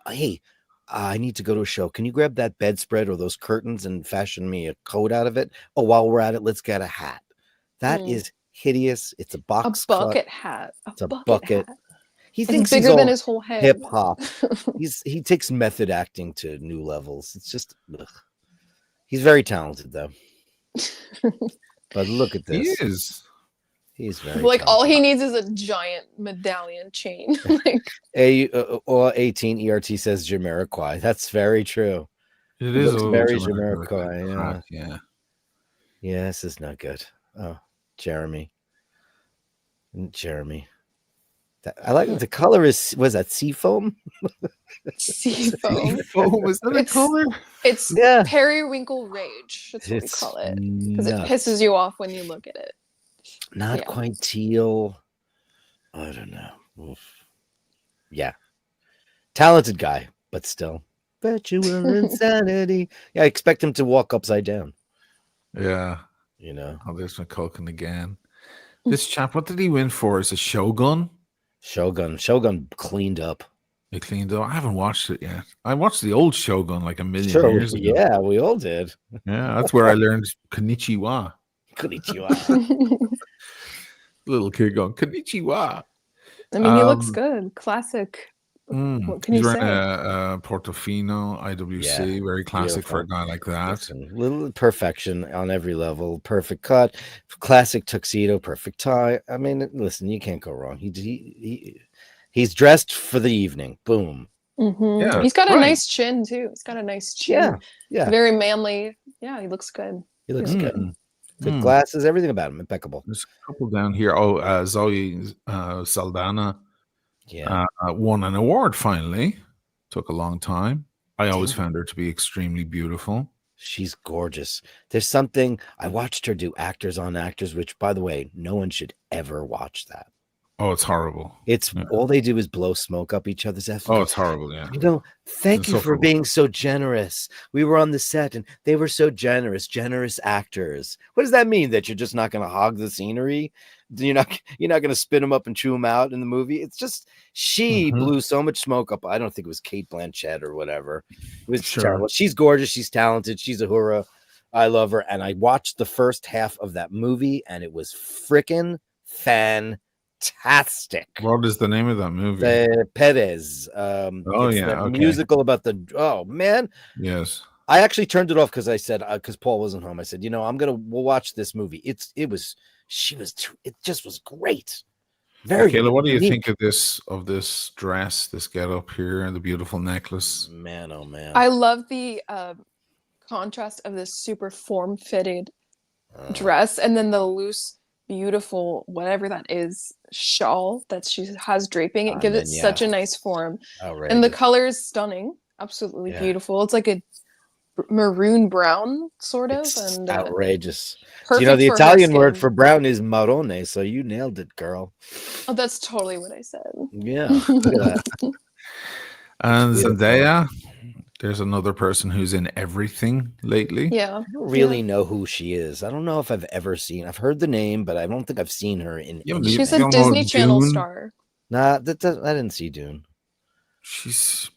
hey, I need to go to a show. Can you grab that bedspread or those curtains and fashion me a coat out of it? Oh, while we're at it, let's get a hat. That is hideous. It's a box bucket hat. It's a bucket. Hat. He thinks bigger than his whole head. Hip hop. He takes method acting to new levels. It's just he's very talented though. But look at this. He is. He's very like talented. all he needs is a giant medallion chain. Like or 18 ERT says Jamiroquai. That's very true. It is very Jamiroquai. Yeah. Yeah, this is not good. Oh, Jeremy. I like the color was that seafoam? Seafoam. Was that a color? It's periwinkle rage. That's what we call it. Because it pisses you off when you look at it. Not quite teal. I don't know. Oof. Yeah. Talented guy, but still. Virtual insanity. Yeah, I expect him to walk upside down. Yeah. You know. Oh, there's McCulkin again. This chap, what did he win for? Is it Shogun? Shogun cleaned up. He cleaned up. I haven't watched it yet. I watched the old Shogun like a million years ago. Yeah, we all did. Yeah, that's where I learned Konnichiwa. Little kid going, Konnichiwa. I mean, he looks good. Classic. What can you say? A Portofino IWC, very classic for a guy like that. Listen, little perfection on every level. Perfect cut, classic tuxedo, perfect tie. I mean, listen, you can't go wrong. He's dressed for the evening. Boom. Mm-hmm. Yeah, he's got a nice chin too. He's got a nice chin. Yeah. Very manly. Yeah, he looks good. He looks good. Good glasses, everything about him impeccable. There's a couple down here. Oh, Zoe Saldana. Yeah, won an award finally. Took a long time. I always found her to be extremely beautiful. She's gorgeous. There's something I watched her do Actors on Actors, which, by the way, no one should ever watch that. Oh, it's horrible. It's all they do is blow smoke up each other's ass. Oh, it's horrible. Yeah. You know, thank you so for cool. being so generous. We were on the set and they were so generous actors. What does that mean? That you're just not going to hog the scenery? You're not going to spin them up and chew them out in the movie? It's just she blew so much smoke up. I don't think it was Kate Blanchett or whatever. It was terrible. She's gorgeous. She's talented. She's a hurrah. I love her. And I watched the first half of that movie and it was freaking fantastic. What is the name of that movie? The Perez. Musical about man. Yes. I actually turned it off because I said because Paul wasn't home. I said, we'll watch this movie. It just was great. Very. Michaela, what do you think of this dress, this get up here, and the beautiful necklace? Man, oh man. I love the contrast of this super form-fitted dress and then the loose, beautiful, whatever that is, shawl that she has draping. It gives it such a nice form. Outrageous. And the color is stunning. Absolutely beautiful. It's like a maroon brown sort of. And outrageous. Perfect the Italian word for brown is marrone, so you nailed it, girl. Oh, that's totally what I said. Yeah. Look at that. And Zendaya, there's another person who's in everything lately. Yeah. I don't really know who she is. I don't know if I've ever seen. I've heard the name, but I don't think I've seen her in. She's a Disney Channel star. Nah, I didn't see Dune. She's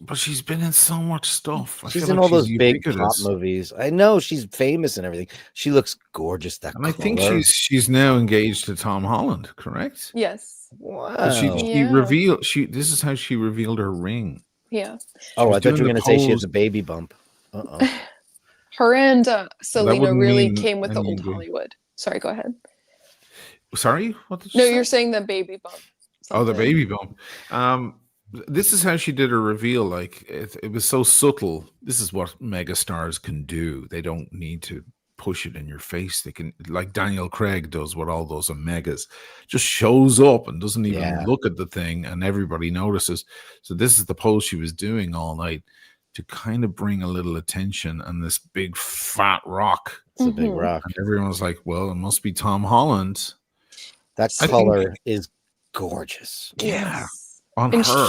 been in so much stuff. She's in all those big pop movies. I know she's famous and everything. She looks gorgeous. I think she's now engaged to Tom Holland, correct? Yes. Wow. She revealed this is how she revealed her ring. Yeah. Oh, I thought you were going to say she has a baby bump. Her and Selena really came with the old Hollywood. Sorry, go ahead. Sorry? What did you say? You're saying the baby bump. Oh, the baby bump. This is how she did her reveal. Like it was so subtle. This is what megastars can do. They don't need to push it in your face. They can, like Daniel Craig does what all those omegas, just shows up and doesn't even look at the thing, and everybody notices. So this is the pose she was doing all night to kind of bring a little attention and this big fat rock. It's a big rock. And everyone's like, well, it must be Tom Holland. That color is gorgeous. Yeah. On her.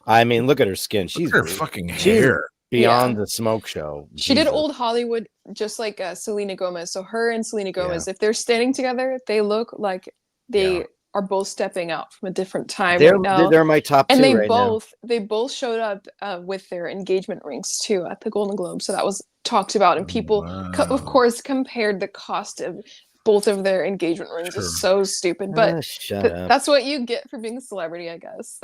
I mean, look at her skin. She's her fucking hair. Beyond the smoke show. She did old Hollywood just like Selena Gomez. So her and Selena Gomez, if they're standing together, they look like they are both stepping out from a different time. They're my top two. And they both showed up with their engagement rings too at the Golden Globe. So that was talked about, and people of course compared the cost of both of their engagement rings. Is so stupid, but that's what you get for being a celebrity, I guess.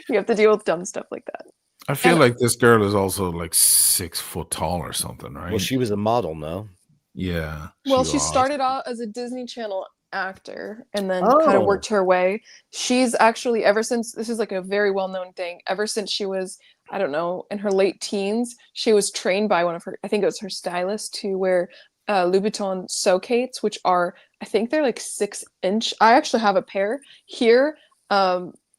You have to deal with dumb stuff like that. I feel like this girl is also like 6 foot tall or something, right? Well, she was a model, no? Yeah. Well, she started out as a Disney Channel actor and then kind of worked her way. She's actually, ever since, this is like a very well-known thing, ever since she was, I don't know, in her late teens, she was trained by one of her, I think it was her stylist, to wear Louboutin socates, which are, I think they're like 6-inch. I actually have a pair here.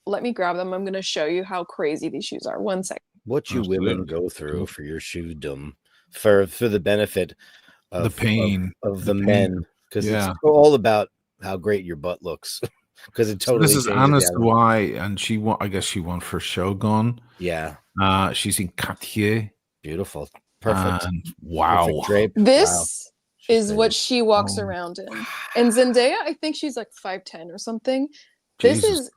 Let me grab them. I'm going to show you how crazy these shoes are. 1 second. What you women go through for your shoedom, for the benefit of the pain of the men, because it's all about how great your butt looks. Because it totally. So this is Anna Sawai, and she won. I guess she won for Shogun. Yeah. She's in Cartier. Beautiful. Perfect. Wow. Perfect drape. This is what she walks around in. And Zendaya, I think she's like 5'10" or something. This is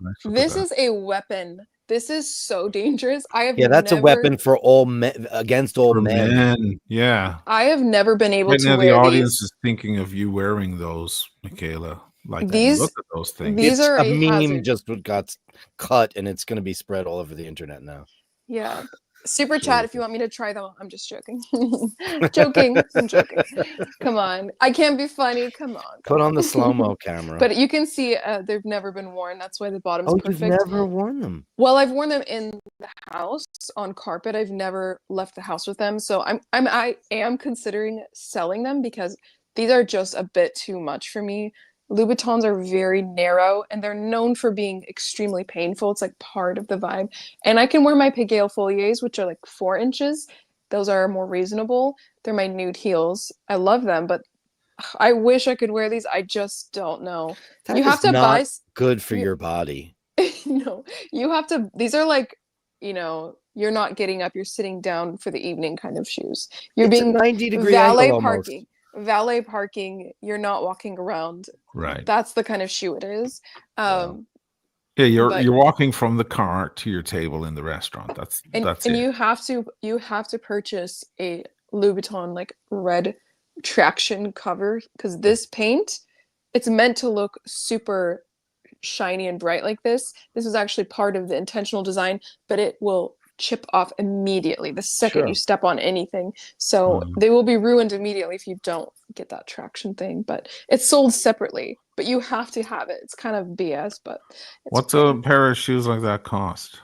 a weapon. This is so dangerous. That's a weapon for all men, against all men. Yeah. I have never been able to now wear the audience these. is thinking of you wearing those, Michaela. Like these, look at those things. These are a meme hazard. Just got cut, and it's going to be spread all over the internet now. Yeah. Super chat if you want me to try them. I'm just joking. I'm joking. Come on. I can't be funny. Come on. Put on the slow-mo camera. But you can see they've never been worn. That's why the bottom's perfect. You've never worn them? Well, I've worn them in the house on carpet. I've never left the house with them. So I am considering selling them because these are just a bit too much for me. Louboutins are very narrow and they're known for being extremely painful. It's like part of the vibe. And I can wear my Piguet Folies, which are like 4 inches. Those are more reasonable. They're my nude heels. I love them, but I wish I could wear these. I just don't know. That you have is to not buy good for your body. no, you have to. These are like, you're not getting up. You're sitting down for the evening kind of shoes. You're It's being a 90-degree angle almost. Valet parking. You're not walking around. Right. That's the kind of shoe it is. Wow. Yeah, you're walking from the car to your table in the restaurant. That's it. And you have to purchase a Louboutin like red traction cover because this paint, it's meant to look super shiny and bright like this. This is actually part of the intentional design, but it will chip off immediately the second you step on anything. So they will be ruined immediately if you don't get that traction thing. But it's sold separately, but you have to have it. It's kind of BS, but what's a pair of shoes like that cost?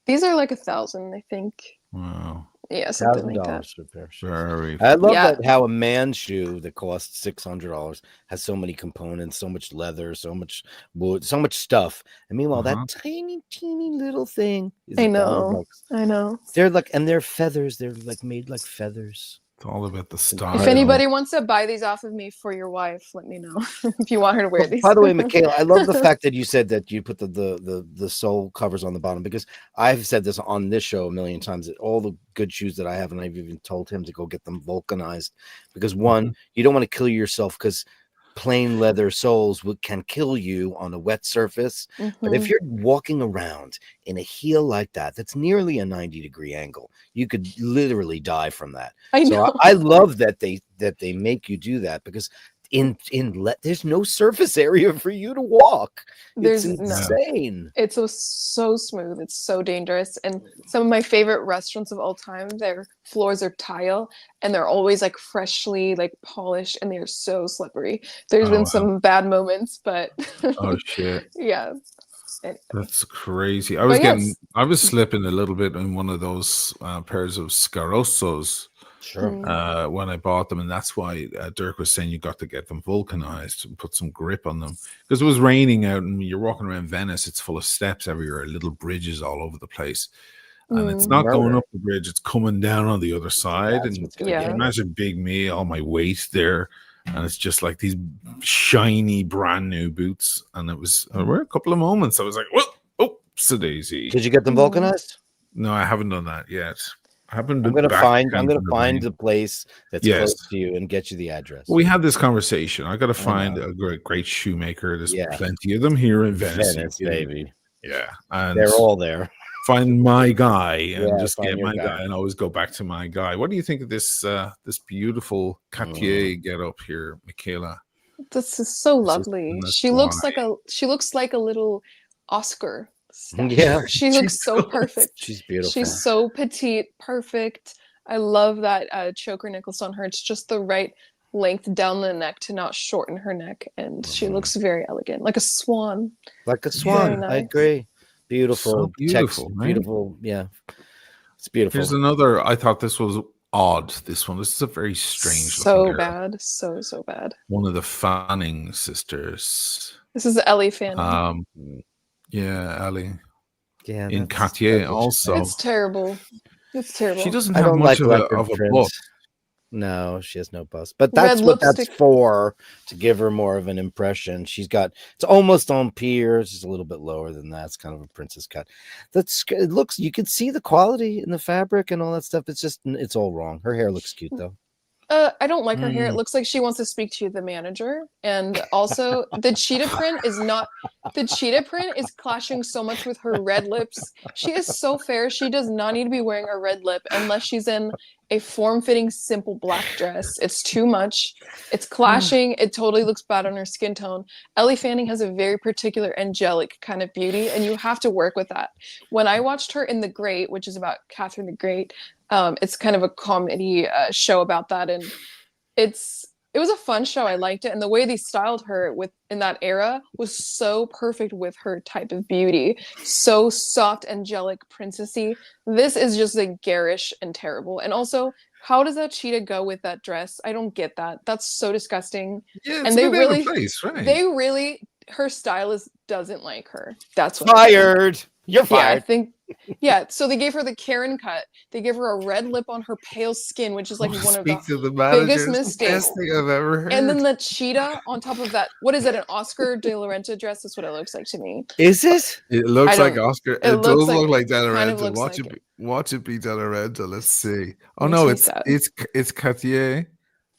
These are like $1,000, I think. Wow. Yeah, something like that. for a pair of shoes. Very. I love that how a man's shoe that costs $600 has so many components, so much leather, so much wood, so much stuff. And meanwhile, that tiny, teeny little thing is I know. They're like, and they're feathers. They're like made like feathers. It's all about the style. If anybody wants to buy these off of me for your wife, let me know if you want her to wear these. By the way, Michaela, I love the fact that you said that you put the sole covers on the bottom, because I've said this on this show a million times, that all the good shoes that I have, and I've even told him to go get them vulcanized, because one, you don't want to kill yourself, because plain leather soles can kill you on a wet surface. But if you're walking around in a heel like that, that's nearly a 90-degree angle, you could literally die from that. I love that they make you do that, because there's no surface area for you to walk. It's insane. It's so smooth. It's so dangerous. And some of my favorite restaurants of all time, their floors are tile and they're always like freshly like polished, and they're so slippery. There's been some bad moments, but oh shit. Yeah. That's crazy. I was slipping a little bit in one of those pairs of Scarossos. Sure. When I bought them, and that's why Dirk was saying you got to get them vulcanized and put some grip on them, because it was raining out, and you're walking around Venice, it's full of steps everywhere, little bridges all over the place, and it's not going up the bridge, it's coming down on the other side. And you can imagine big me, all my weight there, and it's just like these shiny brand new boots. And it was there were a couple of moments I was like, well, oopsie daisy. Did you get them vulcanized? No, I haven't done that yet. I'm gonna find the place that's close to you and get you the address. We had this conversation. I got to find a great shoemaker. There's plenty of them here in Venice, baby. Yeah, and they're all there. Find my guy and just get my guy, and always go back to my guy. What do you think of this this beautiful Cartier get up here, Michaela? This is so lovely. She looks like a little Oscar. Yeah, she looks so perfect. She's beautiful. She's so petite, perfect. I love that choker necklace on her. It's just the right length down the neck to not shorten her neck, and she looks very elegant, like a swan. Like a swan. Nice. I agree. Beautiful, so beautiful, beautiful. Yeah, it's beautiful. Here's another. I thought this was odd. This is a very strange. So bad, so bad. One of the Fanning sisters. This is Ellie Fanning. Yeah, Ali. Yeah, in Cartier also. It's terrible. It's terrible. She doesn't have much of a bust. No, she has no bust. But that's what that's for, to give her more of an impression. It's almost on piers, just a little bit lower than that. It's kind of a princess cut. It looks, you can see the quality in the fabric and all that stuff. It's all wrong. Her hair looks cute though. I don't like her hair. It looks like she wants to speak to the manager. And also the cheetah print is clashing so much with her red lips. She is so fair. She does not need to be wearing a red lip unless she's in a form-fitting, simple black dress. It's too much. It's clashing. It totally looks bad on her skin tone. Ellie Fanning has a very particular angelic kind of beauty, and you have to work with that. When I watched her in The Great, which is about Catherine the Great, it's kind of a comedy show about that, and it was a fun show. I liked it, and the way they styled her in that era was so perfect with her type of beauty. So soft, angelic, princessy. This is just like garish and terrible. And also, how does that cheetah go with that dress? I don't get that. That's so disgusting. Yeah, it's a bit out of place, right? Her stylist doesn't like her. That's what fired. You're fired. Yeah, Yeah, so they gave her the Karen cut. They gave her a red lip on her pale skin, which is like one of the biggest mistakes. Best thing I've ever heard. And then the cheetah on top of that. What is it? An Oscar de la Renta dress? That's what it looks like to me. Is it? It looks like Oscar. It does look like De La Renta. Watch it be De La Renta. Let's see. Oh no, it's Cartier.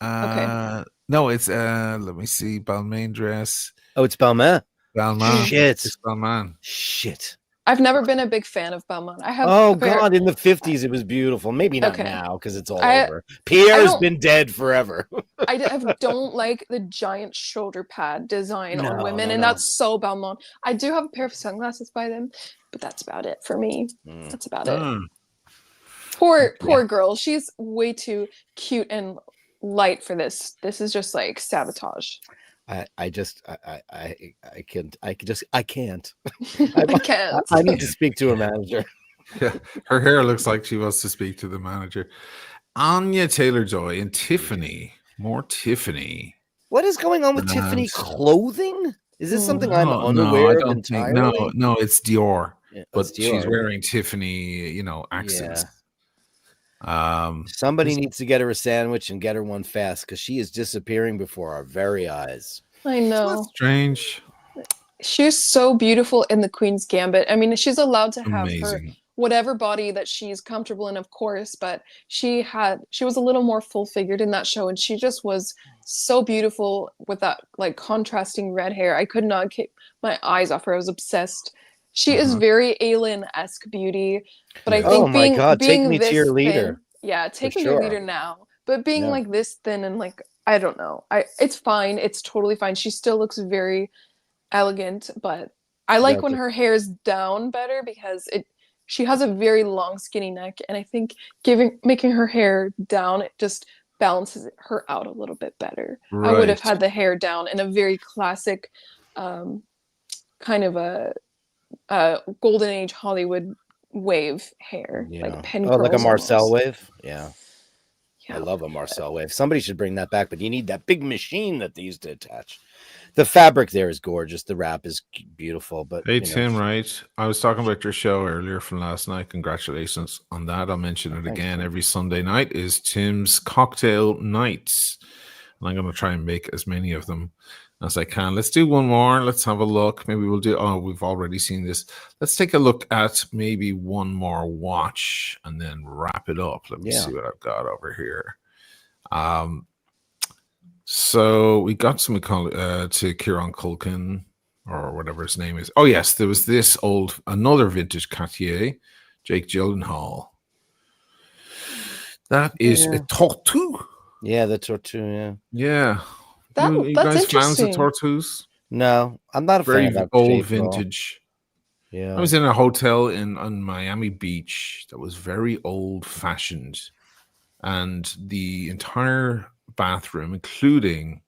Okay. No, it's let me see. Balmain dress. Oh, it's Balmain. Balmain. Shit. It's Balmain. Shit. I've never been a big fan of Balmain. I have. Oh God! In the 50s, it was beautiful. Maybe not now because it's all over. Pierre's been dead forever. I don't like the giant shoulder pad design on women, and that's so Balmain. I do have a pair of sunglasses by them, but that's about it for me. That's about it. Poor girl. She's way too cute and light for this. This is just like sabotage. I can't. I can't. I need to speak to a manager. Yeah, her hair looks like she wants to speak to the manager. Anya Taylor-Joy and Tiffany. More Tiffany. What is going on with Tiffany clothing? Is this something I'm unaware of entirely? No, it's Dior. Yeah, but Dior. She's wearing Tiffany, accents. Somebody needs to get her a sandwich and get her one fast because she is disappearing before our very eyes. I know. That's strange. She's so beautiful in the Queen's Gambit. I mean, she's allowed to have her whatever body that she's comfortable in, of course, but she was a little more full-figured in that show, and she just was so beautiful with that like contrasting red hair. I could not keep my eyes off her. I was obsessed. She is very alien-esque beauty, but I think being take me to your leader. Take me to your leader now. But being like this thin and like I don't know, it's fine. It's totally fine. She still looks very elegant, but I like when her hair is down better because she has a very long skinny neck, and I think making her hair down, it just balances her out a little bit better. Right. I would have had the hair down in a very classic kind of a golden age Hollywood wave hair, like pin curls, like a Marcel wave. Yeah, I love a Marcel wave. Somebody should bring that back, but you need that big machine that they used to attach. The fabric there is gorgeous. The wrap is beautiful. But hey, Tim, right? I was talking about your show earlier from last night. Congratulations on that. I'll mention it again. Every Sunday night is Tim's cocktail nights, and I'm going to try and make as many of them as I can. Let's do one more. Let's have a look. Maybe we'll do. Oh, we've already seen this. Let's take a look at maybe one more watch and then wrap it up. Let me see what I've got over here. So we got some to Kieran Culkin or whatever his name is. Oh yes, there was this another vintage Cartier, Jake Gyllenhaal. That is a Tortue. Yeah, the Tortue. Yeah. You guys fans of Tortues? No, I'm not a very fan of old vintage. Yeah, I was in a hotel on Miami Beach that was very old fashioned, and the entire bathroom, including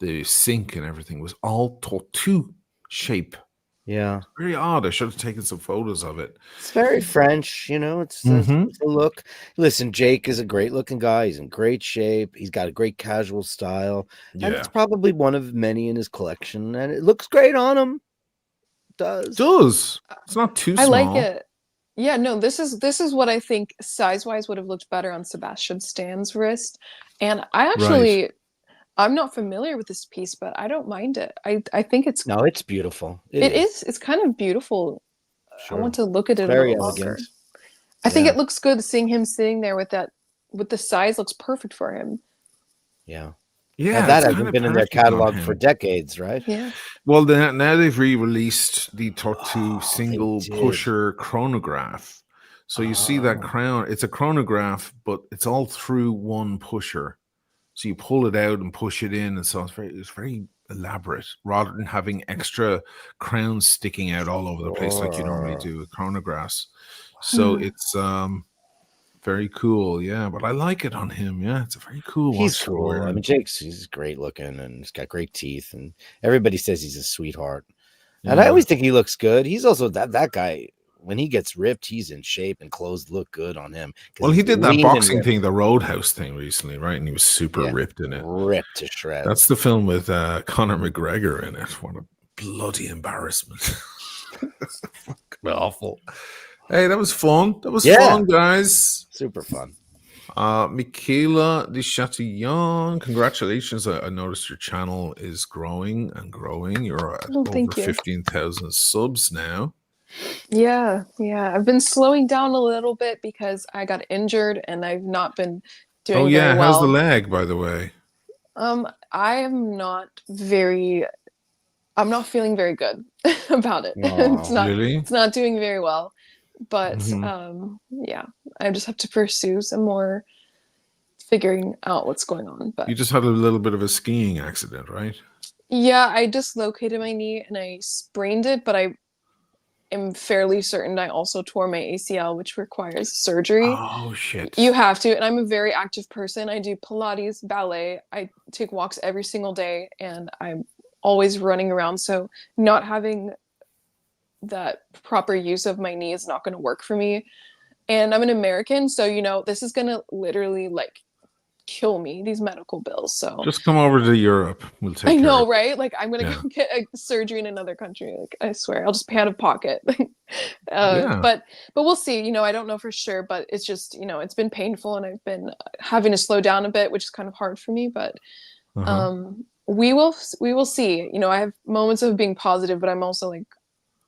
the sink and everything, was all Tortue shape. Yeah, very odd. I should have taken some photos of it. It's very French, it's a look. Listen, Jake is a great looking guy. He's in great shape. He's got a great casual style, and it's probably one of many in his collection, and it looks great on him. It does. It's not too small. I like it. Yeah, no, this is what I think size-wise would have looked better on Sebastian Stan's wrist. And I actually I'm not familiar with this piece, but I don't mind it. I think it's beautiful. It is. It's kind of beautiful. Sure. I want to look at it very a little longer. I think it looks good seeing him sitting there with the size looks perfect for him. Yeah. Yeah, that hasn't been in their catalog for decades, right? Yeah. Well, now they've re-released the Tortue single pusher chronograph. So you see that crown. It's a chronograph, but it's all through one pusher. So you pull it out and push it in, and so it's very elaborate, rather than having extra crowns sticking out all over the place like you normally do with chronographs. So it's very cool, yeah. But I like it on him, yeah. It's a very cool. He's cool. I mean, he's great looking, and he's got great teeth, and everybody says he's a sweetheart. And I always think he looks good. He's also that guy. When he gets ripped, he's in shape, and clothes look good on him. Well, he did that boxing thing, the Roadhouse thing recently, right? And he was super ripped in it. Ripped to shreds. That's the film with Conor McGregor in it. What a bloody embarrassment. Fucking awful. Hey, that was fun. That was Yeah. fun, guys. Super fun. Michaela de Chatillon, congratulations. I noticed your channel is growing and growing. You're at over 15,000 subs now. Yeah. I've been slowing down a little bit because I got injured and I've not been doing very well. How's the leg, by the way? I'm not feeling very good about it. It's not doing very well. But yeah, I just have to pursue some more figuring out what's going on. But you just had a little bit of a skiing accident, right? Yeah, I dislocated my knee and I sprained it, but I am fairly certain I also tore my ACL, which requires surgery. Oh shit. You have to, and I'm a very active person. I do Pilates, ballet, I take walks every single day, and I'm always running around. So not having that proper use of my knee is not going to work for me. And I'm an American, so this is going to literally like kill me, these medical bills. So just come over to Europe. We'll take I know, right? Like I'm gonna go get a surgery in another country. Like I swear, I'll just pay out of pocket. But we'll see. I don't know for sure, but it's just it's been painful, and I've been having to slow down a bit, which is kind of hard for me. But we will see. I have moments of being positive, but I'm also like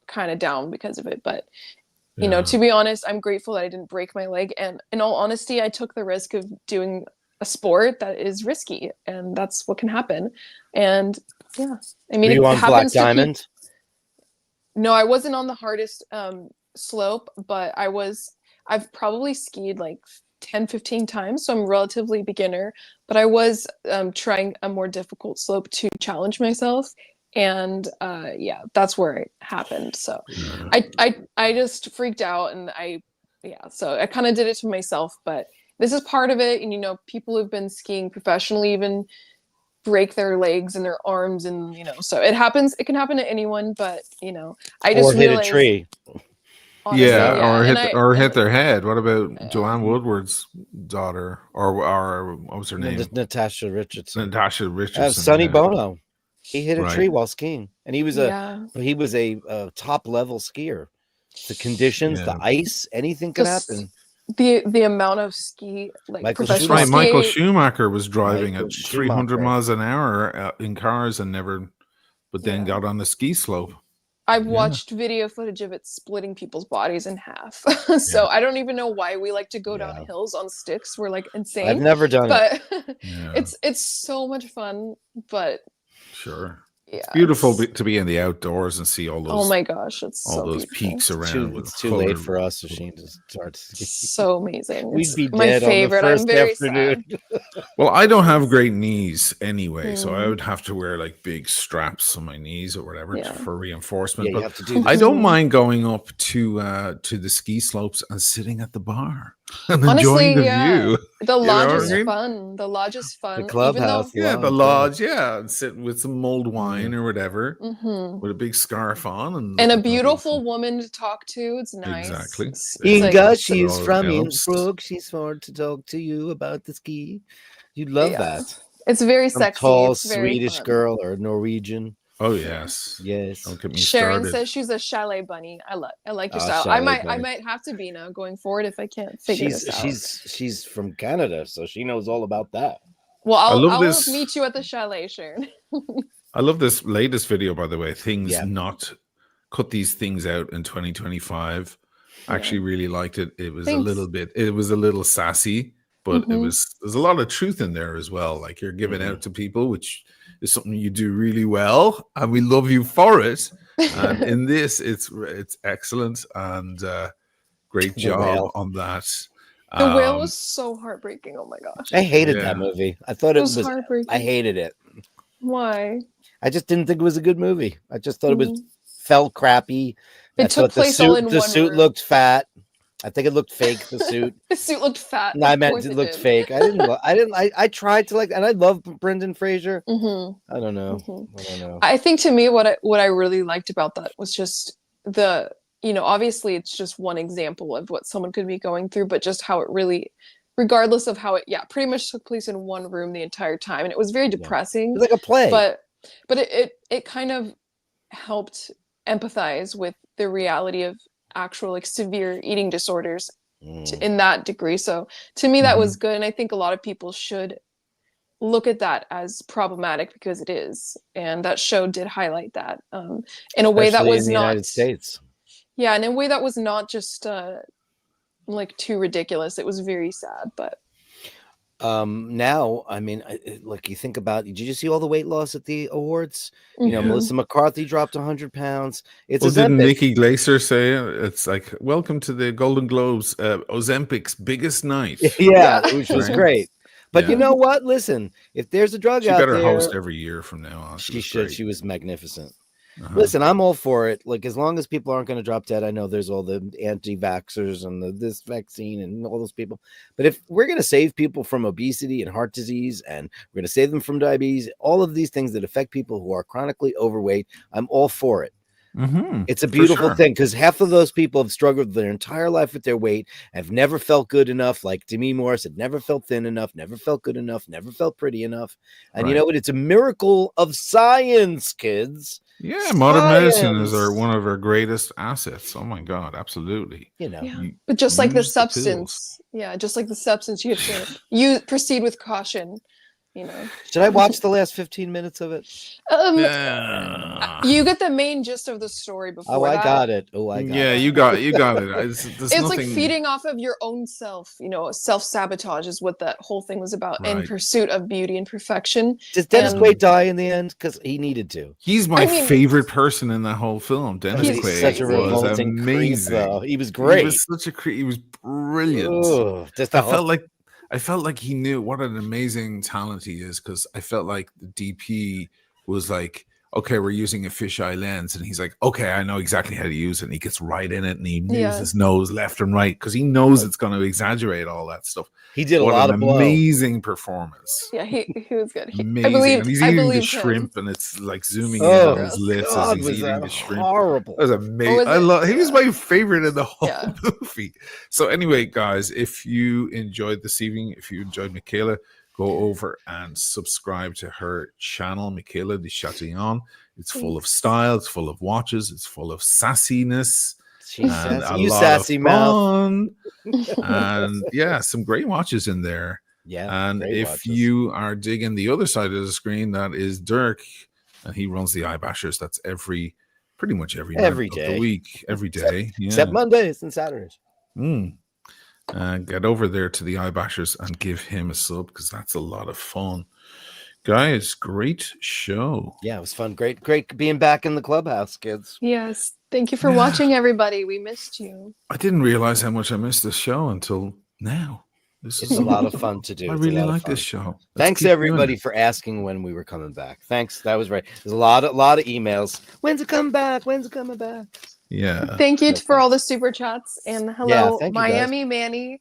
kind of down because of it. But to be honest, I'm grateful that I didn't break my leg, and in all honesty, I took the risk of doing a sport that is risky, and that's what can happen. And yeah, I mean, were you on Black Diamond? No, I wasn't on the hardest slope, but I've probably skied like 10-15 times, so I'm relatively beginner, but I was trying a more difficult slope to challenge myself, and yeah, that's where it happened. So I just freaked out, and so I kind of did it to myself. But this is part of it, and people who've been skiing professionally even break their legs and their arms, and so it happens. It can happen to anyone, but I just realized, hit a tree. Honestly, or hit their head. What about Joanne Woodward's daughter, or what was her name? Natasha Richardson. Sonny Bono. He hit a tree while skiing, and he was a top level skier. The conditions, the ice, anything can happen. The amount of ski, like professional ski. Michael Schumacher was driving at 300 miles an hour in cars and then got on the ski slope. I've watched video footage of it splitting people's bodies in half. So I don't even know why we like to go down hills on sticks. We're like insane. I've never done it. It's so much fun, but sure. Yeah, it's beautiful to be in the outdoors and see all those. Oh my gosh, it's all those peaks around. It's too late for us, Oisin, to start skiing. So amazing. We'd be dead my favorite. On the first afternoon. Well, I don't have great knees anyway, so I would have to wear like big straps on my knees or whatever for reinforcement. Yeah, but I don't mind going up to the ski slopes and sitting at the bar and enjoying the view. The lodge is fun. The lodge is fun. The clubhouse, the lodge, and sitting with some mulled wine or whatever, with a big scarf on, and a beautiful woman to talk to. It's nice. Exactly. Inga, she's from Innsbruck. She's for to talk to you about the ski. You'd love that. It's very sexy. Tall it's very Swedish fun. girl or Norwegian. Oh yes. Don't get me Sharon started. says she's a chalet bunny. I like your style. I might have to be now going forward if I can't figure this out. She's from Canada, so she knows all about that. Well, I'll meet you at the chalet, Sharon. I love this latest video, by the way. Cut these things out in 2025. I actually really liked it. It was a little sassy, but there's a lot of truth in there as well. Like you're giving out to people, which is something you do really well, and we love you for it. And in this, it's excellent, and great job on that. The whale was so heartbreaking. Oh my gosh, I hated that movie. I thought it was heartbreaking. I hated it. Why? I just didn't think it was a good movie. I just thought it felt crappy. It took place all in one room. The suit looked fat. I think it looked fake. The suit. The suit looked fat. No, I meant it looked fake. I tried to and I love Brendan Fraser. I don't know. I don't know. I think to me, what I really liked about that was just obviously it's just one example of what someone could be going through, but just how it really, regardless of how it, pretty much took place in one room the entire time, and it was very depressing. It was like a play, but it kind of helped empathize with the reality of actual like severe eating disorders in that degree. So to me, that was good. And I think a lot of people should look at that as problematic because it is. And that show did highlight that in a way that was in the not United States. Yeah, in a way that was not just like too ridiculous. It was very sad, but now, I mean, like you think about, did you see all the weight loss at the awards? You know, Melissa McCarthy dropped 100 pounds. Didn't Nikki Glaser say it's like, welcome to the Golden Globes, Ozempic's biggest night? Yeah, which was great. But you know what? Listen, if there's a drug out there, she better host every year from now on. She should. She was magnificent. Listen, I'm all for it. Like, as long as people aren't going to drop dead, I know there's all the anti-vaxxers and this vaccine and all those people. But if we're going to save people from obesity and heart disease, and we're going to save them from diabetes, all of these things that affect people who are chronically overweight, I'm all for it. It's a beautiful thing, because half of those people have struggled their entire life with their weight, have never felt good enough. Like Demi Moore said, never felt thin enough, never felt good enough, never felt pretty enough. And you know what? It's a miracle of science, kids. Yeah, modern medicine is one of our greatest assets. Oh my God, absolutely. You know, but just like the substance, just like the substance, you have to proceed with caution. You know, should I watch the last 15 minutes of it? You get the main gist of the story before. Oh, I got it. Oh, I got it. You got it. It's like feeding off of your own self. You know, self-sabotage is what that whole thing was about, in pursuit of beauty and perfection. Does Dennis Quaid die in the end? Because he needed to. He's my favorite person in that whole film. Dennis Quaid such a was amazing. He was great. He was such a creep. He was brilliant. Ooh, I felt like he knew what an amazing talent he is, because I felt like the DP was like, okay, we're using a fisheye lens. And he's like, okay, I know exactly how to use it. And he gets right in it, and he moves his nose left and right because he knows it's going to exaggerate all that stuff. He did a lot of amazing performance. Yeah, he was good. Amazing. And he's eating the shrimp, and it's like zooming in on his lips as he's eating the shrimp. Horrible. It was amazing. He was my favorite in the whole movie. So anyway, guys, if you enjoyed this evening, if you enjoyed Michaela, go over and subscribe to her channel, Michaela de Chatillon. It's full of style, it's full of watches, it's full of sassiness. And a lot sassy of fun. And some great watches in there. Yeah. And if you are digging the other side of the screen, that is Dirk, and he runs the Eye Bashers. That's pretty much every day of the week, every day, except Mondays and Saturdays. Get over there to the Eye Bashers and give him a sub, because that's a lot of fun. Guys, great show. Yeah, it was fun. Great being back in the clubhouse, kids. Yes. Thank you for watching, everybody. We missed you. I didn't realize how much I missed this show until now. It's a lot of fun to do. I really like this show. Thanks everybody for asking when we were coming back. Thanks. That was right. There's a lot of emails. When's it coming back? When's it coming back? Yeah. Thank you for all the super chats, and hello, Miami Manny.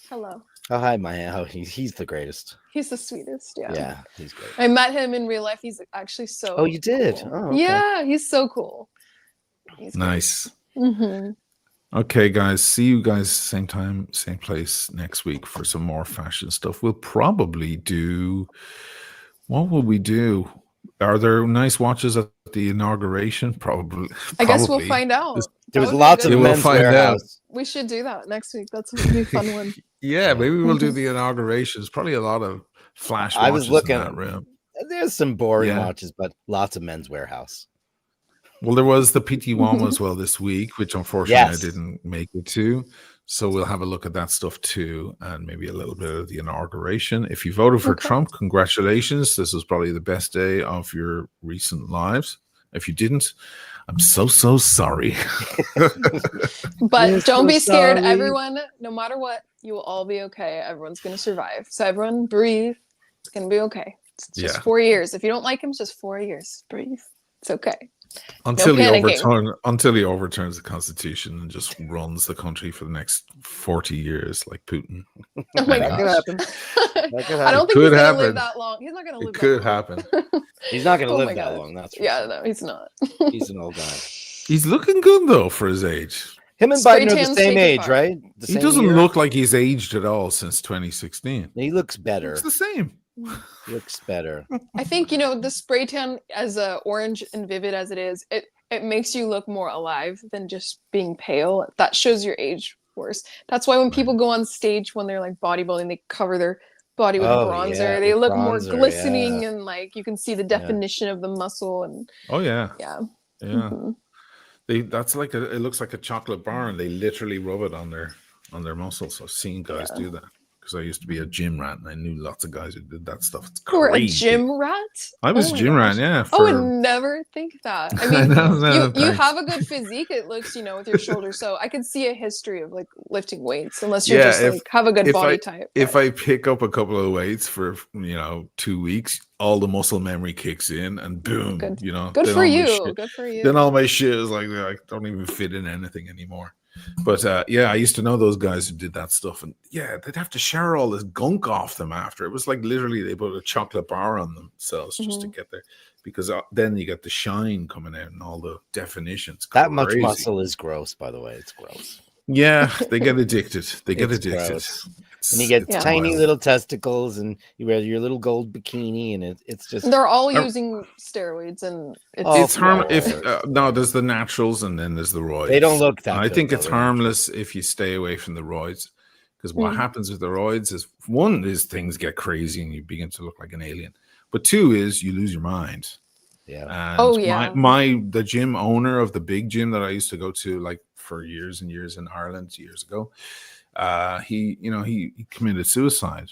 Hello. Oh, hi, Miami. Oh, he's the greatest. He's the sweetest. Yeah, he's great. I met him in real life. He's actually so. Oh, you did? Cool. Oh, okay. Yeah, he's so cool. He's nice. Okay, guys. See you guys same time, same place next week for some more fashion stuff. We'll probably do. What will we do? Are there nice watches at the inauguration? Probably. I guess we'll find out. There was lots of men's warehouse. We should do that next week. That's going to be a fun one. Yeah, maybe we'll do the inaugurations. Probably a lot of flash watches. I was looking in that room. There's some boring watches, but lots of men's warehouse. Well, there was the PT1 as well this week, which unfortunately I didn't make it to. So we'll have a look at that stuff too, and maybe a little bit of the inauguration. If you voted for Trump, congratulations. This was probably the best day of your recent lives. If you didn't, I'm so sorry. But don't be scared. Everyone, no matter what, you will all be okay. Everyone's going to survive. So everyone breathe. It's going to be okay. It's just 4 years. If you don't like him, it's just 4 years. Breathe. It's okay. Until he overturns the Constitution and just runs the country for the next 40 years, like Putin. Oh my God, that could happen. I don't think he's going to live that long. He's not going to live. It could happen. He's not going to live that long. That's no, he's not. He's an old guy. He's looking good though for his age. Him and Biden are the same age, right? He doesn't look like he's aged at all since 2016. He looks better. It's the same. Looks better. I think, the spray tan, as orange and vivid as it is, it makes you look more alive than just being pale. That shows your age worse. That's why when people go on stage when they're like bodybuilding, they cover their body with bronzer. Yeah, they with look more bronzer, glistening, yeah. and like you can see the definition of the muscle. And Oh yeah. yeah. Yeah. That's like it looks like a chocolate bar, and they literally rub it on their muscles. I've seen guys do that because I used to be a gym rat, and I knew lots of guys who did that stuff. It's crazy. Or a gym rat? I was a gym rat, yeah. I would never think that. I mean, you have a good physique. It looks, with your shoulders. So I could see a history of like lifting weights, unless you're just like have a good body type. If I pick up a couple of weights for 2 weeks, all the muscle memory kicks in, and boom, good then for you. Good for you. Then all my shit is like I don't even fit in anything anymore. But I used to know those guys who did that stuff, and they'd have to shower all this gunk off them after. It was like literally they put a chocolate bar on themselves just to get there, because then you get the shine coming out and all the definitions. That much muscle is gross, by the way. It's gross. Yeah, they get addicted. They get addicted. Gross. And you get tiny little testicles, and you wear your little gold bikini, and it's just they're all using steroids, and it's harmless. No, there's the naturals, and then there's the roids. They don't look that. I think it's harmless if you stay away from the roids, because what happens with the roids is, one is things get crazy and you begin to look like an alien, but two is you lose your mind. Yeah. And the gym owner of the big gym that I used to go to, like for years and years in Ireland years ago, he committed suicide,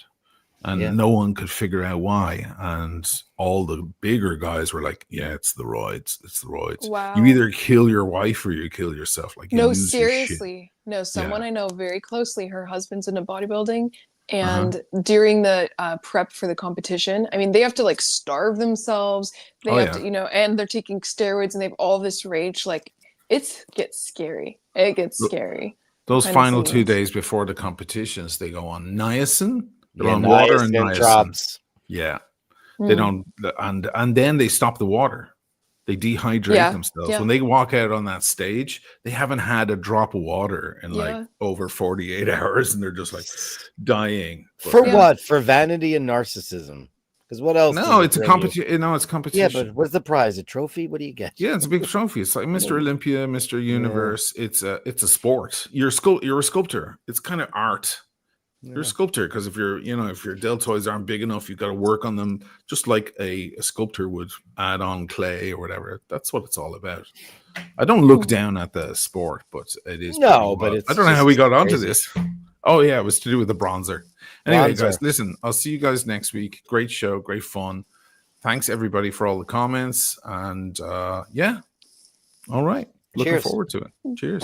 and no one could figure out why. And all the bigger guys were like, "Yeah, it's the roids. It's the roids. Wow. You either kill your wife or you kill yourself." Like, no, seriously, no. Someone I know very closely, her husband's into bodybuilding. And during the prep for the competition, I mean, they have to like starve themselves. They have to, and they're taking steroids, and they have all this rage. Like, it gets scary. It gets scary. Those final 2 days before the competitions, they go on niacin. They're on water and niacin. Drops. Yeah, they don't, and then they stop the water. They dehydrate themselves. When they walk out on that stage, they haven't had a drop of water in like over 48 hours, and they're just like dying. For what? For vanity and narcissism. Because what else? No, it's a competition. No, it's competition. Yeah, but what's the prize? A trophy? What do you get? Yeah, it's a big trophy. It's like Mr. Olympia, Mr. Universe. It's a sport. You're a sculptor. It's kind of art. You're a sculptor, because if your deltoids aren't big enough, you've got to work on them, just like a sculptor would add on clay or whatever. That's what it's all about. I don't look down at the sport, but it is. No, but it's, I don't know how we got onto this. Oh yeah, it was to do with the bronzer. Anyway, guys, listen, I'll see you guys next week. Great show, great fun. Thanks everybody for all the comments, and all right, looking forward to it. Cheers.